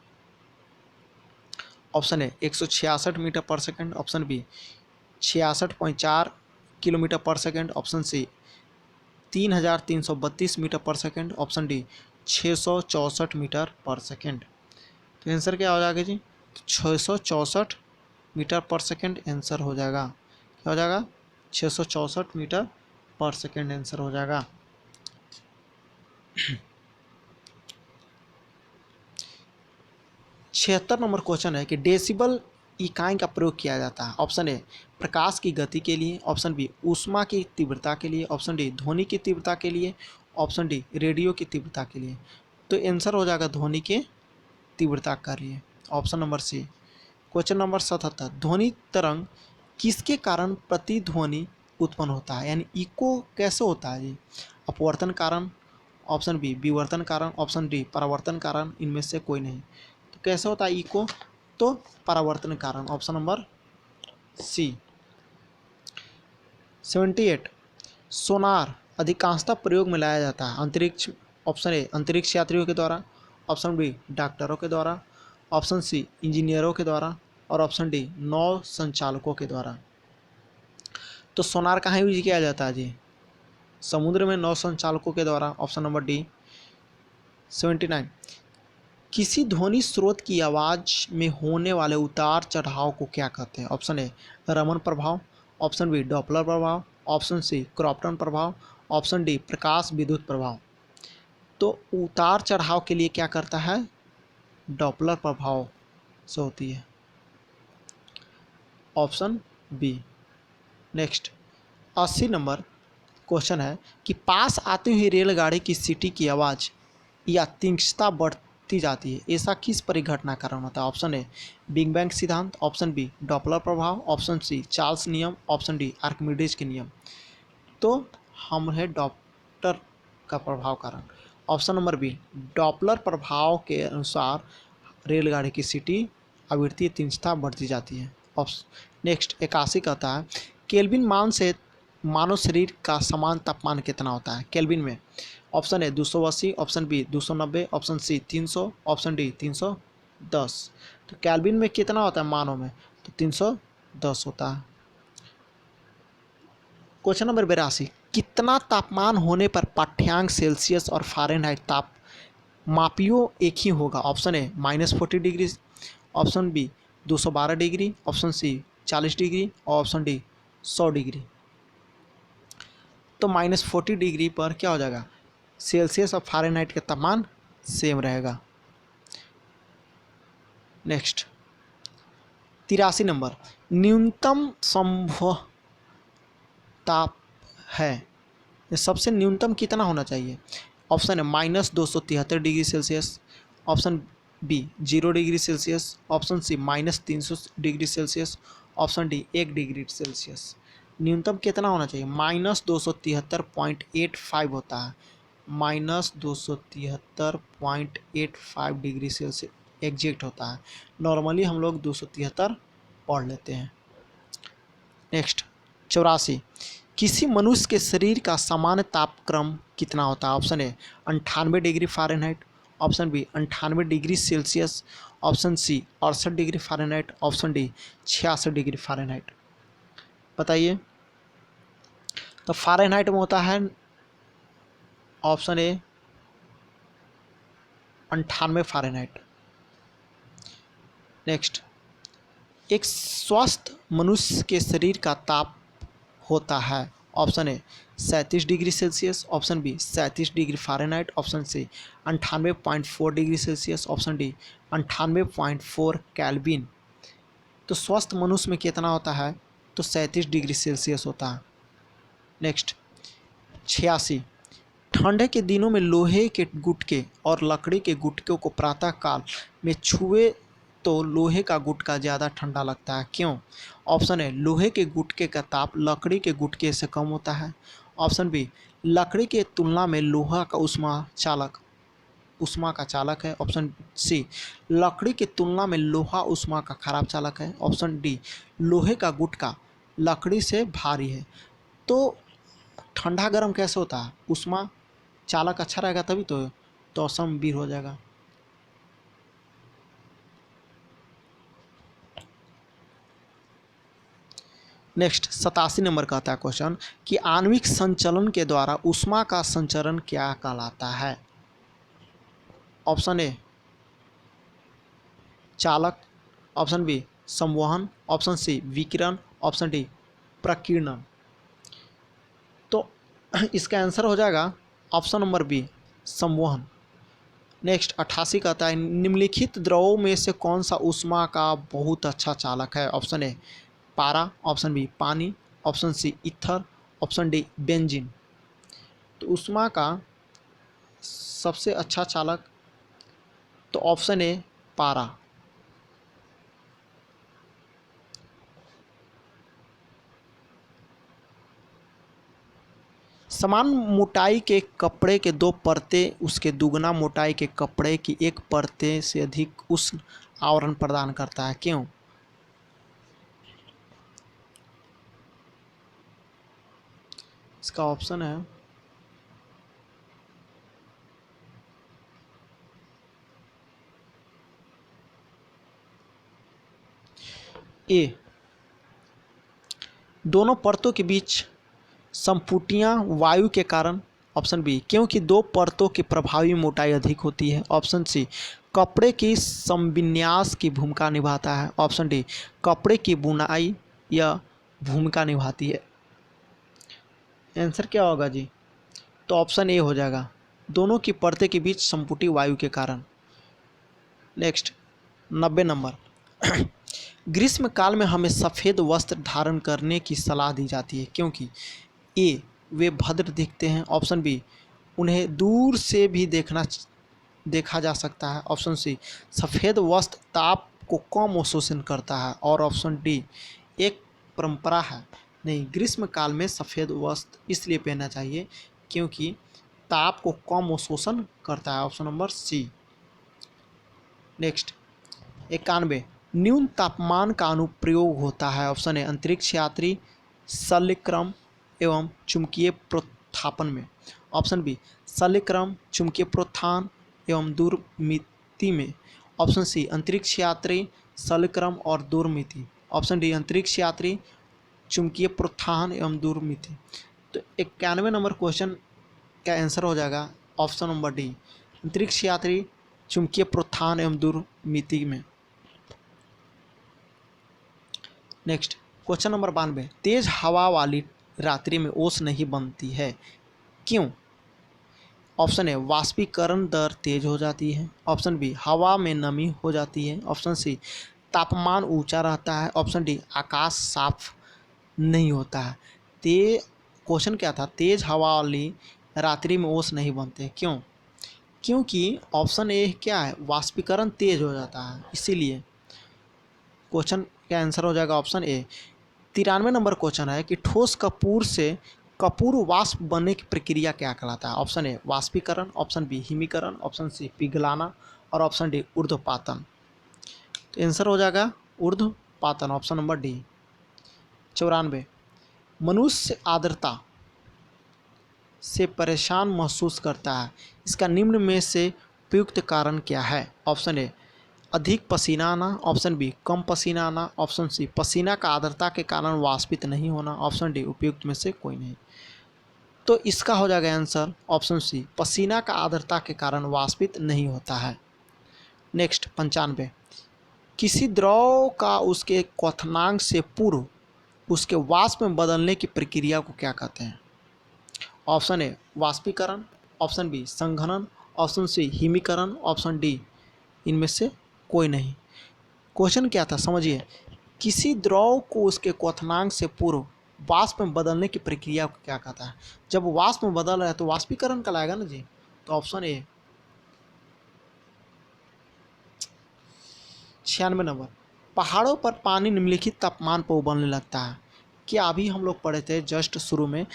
ऑप्शन ए 166 मीटर पर सेकंड, ऑप्शन बी 66.4 किलोमीटर पर सेकंड, ऑप्शन सी 3332 मीटर पर सेकंड, ऑप्शन डी 664 मीटर पर सेकंड। तो आंसर क्या हो जाएगा जी, 664 मीटर पर सेकंड आंसर हो जाएगा। क्या हो जाएगा, 664 मीटर पर सेकंड आंसर हो जाएगा। छिहत्तर नंबर क्वेश्चन है कि डेसिबल इकाई का प्रयोग किया जाता है, ऑप्शन ए प्रकाश की गति के लिए, ऑप्शन बी ऊष्मा की तीव्रता के लिए, ऑप्शन डी ध्वनि की तीव्रता के लिए, ऑप्शन डी रेडियो की तीव्रता के लिए। तो आंसर हो जाएगा ध्वनि के तीव्रता के लिए, option number C. Question number 77, ध्वनि तरंग किसके कारण प्रतिध्वनि उत्पन्न होता है, यानी इको कैसे होता है जी, अपवर्तन कारण, ऑप्शन बी विवर्तन कारण, ऑप्शन डी परावर्तन कारण, इनमें से कोई नहीं। तो कैसे होता है इको, तो परावर्तन कारण, ऑप्शन नंबर सी। 78 सोनार अधिकांशतः प्रयोग में लाया जाता है अंतरिक्ष, ऑप्शन ए अंतरिक्ष यात्रियों के द्वारा, ऑप्शन बी डॉक्टरों के द्वारा, ऑप्शन सी इंजीनियरों के द्वारा, और ऑप्शन डी नौ संचालकों के द्वारा। तो सोनार कहाँ यूज किया जाता है जी, समुद्र में नौ संचालकों के द्वारा, ऑप्शन नंबर डी। 79 किसी ध्वनि स्रोत की आवाज़ में होने वाले उतार चढ़ाव को क्या कहते हैं, ऑप्शन ए रमन प्रभाव, ऑप्शन बी डॉपलर प्रभाव, ऑप्शन सी क्रॉप्टन प्रभाव, ऑप्शन डी प्रकाश विद्युत प्रभाव। तो उतार चढ़ाव के लिए क्या करता है, डॉपलर प्रभाव से होती है, option B. Next 80 number question है कि पास आती हुई रेलगाड़ी की सीटी की आवाज़ या तीक्ष्णता बढ़ती जाती है, ऐसा किस परिघटना कारण होता है, ऑप्शन ए बिग बैंग सिद्धांत, ऑप्शन बी डॉपलर प्रभाव, ऑप्शन सी चार्ल्स नियम, ऑप्शन डी आर्किमिडीज के नियम। तो हम है डॉप्लर का प्रभाव कारण, ऑप्शन नंबर बी डॉपलर प्रभाव के अनुसार रेलगाड़ी की सीटी आवृत्ति तीक्ष्णता बढ़ती जाती है। नेक्स्ट 81 कहता है केल्विन मान से मानव शरीर का समान तापमान कितना होता है केल्विन में, option A 280, option B 290, option C 300, option D 310। तो केल्विन में कितना होता है मानव में, तो 310 होता है। क्वेश्चन नंबर 82 कितना तापमान होने पर पाठ्यांक सेल्सियस और फ़ारेनहाइट ताप मापियों एक ही होगा, option A -40 degree, option B 212 degree, option C 40 degree, और ऑप्शन डी 100 डिग्री। तो -40 डिग्री पर क्या हो जाएगा, सेल्सियस और फ़ारेनहाइट का तापमान सेम रहेगा। नेक्स्ट 83 नंबर न्यूनतम संभव ताप है, सबसे न्यूनतम कितना होना चाहिए, ऑप्शन है -273 degree Celsius, option B 0 degree Celsius, option C -300 degree Celsius, option D 1 degree Celsius. न्यूनतम कितना होना चाहिए, -273.85 होता है, -273.85 डिग्री सेल्सियस एग्जैक्ट होता है। नॉर्मली हम लोग 273 पढ़ लेते हैं। नेक्स्ट 84 किसी मनुष्य के शरीर का सामान्य तापक्रम कितना होता है? Option A 98 degree Fahrenheit, option B 98 degree Celsius, option C 68 degree Fahrenheit, option D 66 degree Fahrenheit. बताइए। तो फ़ारेनहाइट में होता है ऑप्शन ए 98 फ़ारेनहाइट। नेक्स्ट, एक स्वस्थ मनुष्य के शरीर का ताप होता है? Option A 37 degree Celsius, option B 37 degree Fahrenheit, option C 98.4 degree Celsius, option D 98.4 Kelvin. तो स्वस्थ मनुष्य में कितना होता है? तो 37 डिग्री सेल्सियस होता है। नेक्स्ट, 86, ठंड के दिनों में लोहे के गुटके और लकड़ी के गुटकों को प्रातः काल में छुए तो लोहे का गुटका ज़्यादा ठंडा लगता है, क्यों? ऑप्शन है लोहे के गुटके का ताप लकड़ी के गुटके से कम होता है, ऑप्शन बी लकड़ी के तुलना में लोहा का उष्मा का चालक है, ऑप्शन सी लकड़ी की तुलना में लोहा उष्मा का खराब चालक है, ऑप्शन डी लोहे का गुटका लकड़ी से भारी है। तो ठंडा गर्म कैसे होता है? उष्मा चालक अच्छा रहेगा तभी तो ऑप्शन बी हो जाएगा। नेक्स्ट 87 नंबर का आता है क्वेश्चन कि आणविक संचलन के द्वारा ऊष्मा का संचरण क्या कहलाता है? ऑप्शन ए चालक, ऑप्शन बी संवहन, ऑप्शन सी विकिरण, ऑप्शन डी प्रकीर्णन। तो इसका आंसर हो जाएगा ऑप्शन नंबर बी संवहन। नेक्स्ट 88 का आता है निम्नलिखित द्रवों में से कौन सा ऊष्मा का बहुत अच्छा चालक है? ऑप्शन ए पारा, ऑप्शन बी पानी, option C ether, option D benzene. तो ऊष्मा का सबसे अच्छा चालक तो ऑप्शन ए पारा। समान मोटाई के कपड़े के दो परतें उसके दुगना मोटाई के कपड़े की एक परते से अधिक उष्ण आवरण प्रदान करता है, क्यों? इसका ऑप्शन है ए दोनों परतों के बीच संपुटियां वायु के कारण, ऑप्शन बी क्योंकि दो परतों की प्रभावी मोटाई अधिक होती है, ऑप्शन सी कपड़े की संविन्यास की भूमिका निभाता है, ऑप्शन डी कपड़े की बुनाई या भूमिका निभाती है। आंसर क्या होगा जी? तो ऑप्शन ए हो जाएगा दोनों की परतें के बीच संपुटी वायु के कारण। नेक्स्ट 90 नंबर ग्रीष्म काल में हमें सफ़ेद वस्त्र धारण करने की सलाह दी जाती है क्योंकि ए वे भद्र दिखते हैं, ऑप्शन बी उन्हें दूर से भी देखा जा सकता है, ऑप्शन सी सफ़ेद वस्त्र ताप को कम अवशोषण करता है, और ऑप्शन डी एक परंपरा है। नहीं, ग्रीष्म काल में सफ़ेद वस्त्र इसलिए पहनना चाहिए क्योंकि ताप को कम अवशोषण करता है, ऑप्शन नंबर सी। नेक्स्ट 91 न्यून तापमान का अनुप्रयोग होता है, ऑप्शन ए अंतरिक्ष यात्री शल्यक्रम एवं चुंबकीय प्रोत्थापन में, ऑप्शन बी शल्यक्रम चुंबकीय प्रोत्थान एवं दूरमिति में, ऑप्शन सी अंतरिक्ष यात्री शल्यक्रम और दूरमिति, ऑप्शन डी अंतरिक्ष यात्री चुंबकीय प्रोत्थान एवं दूरमिति। तो 91 नंबर क्वेश्चन का आंसर हो जाएगा ऑप्शन नंबर डी अंतरिक्ष यात्री चुंबकीय प्रोत्थान एवं दूरमिति में। नेक्स्ट क्वेश्चन नंबर 92 तेज हवा वाली रात्रि में ओस नहीं बनती है, क्यों? ऑप्शन ए वाष्पीकरण दर तेज हो जाती है, ऑप्शन बी हवा में नमी हो जाती है, ऑप्शन सी तापमान ऊंचा रहता है, ऑप्शन डी आकाश साफ नहीं होता है। क्वेश्चन क्या था? तेज हवा वाली रात्रि में ओस नहीं बनते, क्यों? क्योंकि ऑप्शन ए क्या है? वाष्पीकरण तेज हो जाता है, इसीलिए क्वेश्चन का आंसर हो जाएगा ऑप्शन ए। 93 नंबर क्वेश्चन है कि ठोस कपूर से कपूर वाष्प बनने की प्रक्रिया क्या कहलाता है? ऑप्शन ए वाष्पीकरण, ऑप्शन बी हिमीकरण, ऑप्शन सी पिघलाना, और ऑप्शन डी ऊर्ध्वपातन। तो आंसर हो जाएगा ऊर्ध्वपातन, ऑप्शन नंबर डी। 94 मनुष्य आर्द्रता से परेशान महसूस करता है, इसका निम्न में से उपयुक्त कारण क्या है? ऑप्शन ए अधिक पसीना आना, ऑप्शन बी कम पसीना आना, ऑप्शन सी पसीना का आर्द्रता के कारण वाष्पित नहीं होना, ऑप्शन डी उपयुक्त में से कोई नहीं। तो इसका हो जाएगा आंसर ऑप्शन सी, पसीना का आर्द्रता के कारण वाष्पित नहीं होता है। नेक्स्ट 95, किसी द्रव का उसके क्वथनांक से पूर्व उसके वाष्प में बदलने की प्रक्रिया को क्या कहते हैं? ऑप्शन ए वाष्पीकरण, ऑप्शन बी संघनन, ऑप्शन सी हिमीकरण, ऑप्शन डी इनमें से कोई नहीं। क्वेश्चन क्या था समझिए, किसी द्रव को उसके क्वथनांक से पूर्व वाष्प में बदलने की प्रक्रिया को क्या कहता है? जब वाष्प में बदल रहा है तो वाष्पीकरण कहलाएगा ना जी। तो ऑप्शन ए 96 नंबर, पहाड़ों पर पानी निम्नलिखित तापमान पर उबलने लगता है। क्या अभी हम लोग पढ़े थे जस्ट शुरू में?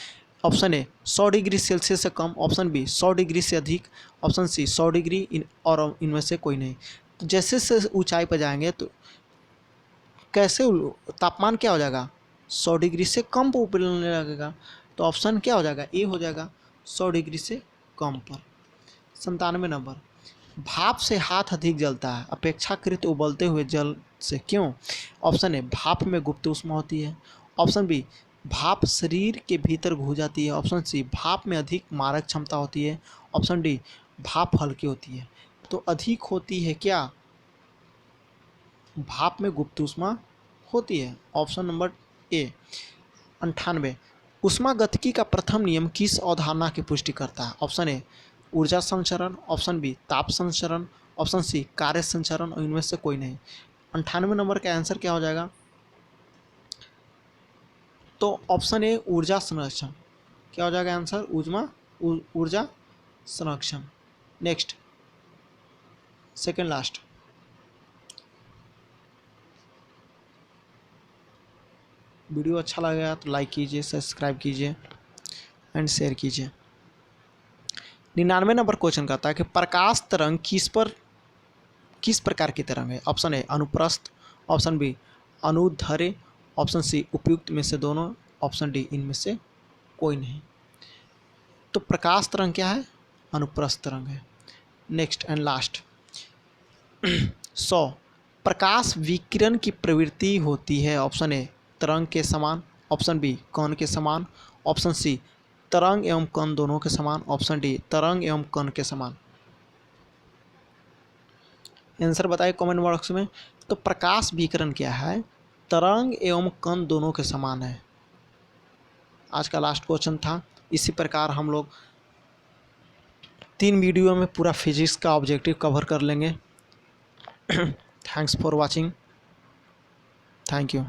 ऑप्शन ए 100 डिग्री सेल्सियस से कम, ऑप्शन बी 100 डिग्री से अधिक, ऑप्शन सी 100 डिग्री और इनमें से कोई नहीं। तो जैसे से ऊंचाई पर जाएंगे तो कैसे तापमान क्या हो जाएगा? 100 डिग्री से कम पर उबलने लगेगा। तो ऑप्शन क्या हो जाएगा? ए हो जाएगा 100 डिग्री से कम पर। 97 नंबर, भाप से हाथ अधिक जलता है अपेक्षाकृत उबलते हुए जल से, क्यों? ऑप्शन ए भाप में गुप्त ऊष्मा होती है, ऑप्शन बी भाप शरीर के भीतर घुस जाती है, ऑप्शन सी भाप में अधिक मारक क्षमता होती है, ऑप्शन डी भाप हल्की होती है। तो अधिक होती है क्या? भाप में गुप्त ऊष्मा होती है, ऑप्शन नंबर ए। 98, ऊष्मागतिकी का प्रथम नियम किस अवधारणा की पुष्टि करता है? ऑप्शन ए ऊर्जा संचरण, ऑप्शन बी ताप संचरण, ऑप्शन सी कार्य संचरण और इनमें से कोई नहीं। 98 नंबर का आंसर क्या हो जाएगा? तो ऑप्शन ए ऊर्जा संरक्षण। क्या हो जाएगा आंसर? ऊर्जा संरक्षण। नेक्स्ट सेकेंड लास्ट, वीडियो अच्छा लगेगा तो लाइक कीजिए, सब्सक्राइब कीजिए एंड शेयर कीजिए। 99 नंबर क्वेश्चन कहता है कि प्रकाश तरंग किस प्रकार की तरंग है? ऑप्शन ए अनुप्रस्थ, ऑप्शन बी अनुदैर्ध्य, ऑप्शन सी उपयुक्त में से दोनों, ऑप्शन डी इनमें से कोई नहीं। तो प्रकाश तरंग क्या है? अनुप्रस्थ तरंग है। नेक्स्ट एंड लास्ट 100, प्रकाश विकिरण की प्रवृत्ति होती है। ऑप्शन ए तरंग के समान, ऑप्शन बी कण के समान, ऑप्शन सी तरंग एवं कण दोनों के समान, ऑप्शन डी तरंग एवं कण के समान। आंसर बताइए कमेंट बॉक्स में। तो प्रकाश विकिरण क्या है? तरंग एवं कण दोनों के समान है। आज का लास्ट क्वेश्चन था। इसी प्रकार हम लोग 3 वीडियो में पूरा फिजिक्स का ऑब्जेक्टिव कवर कर लेंगे। Thanks for watching. Thank you.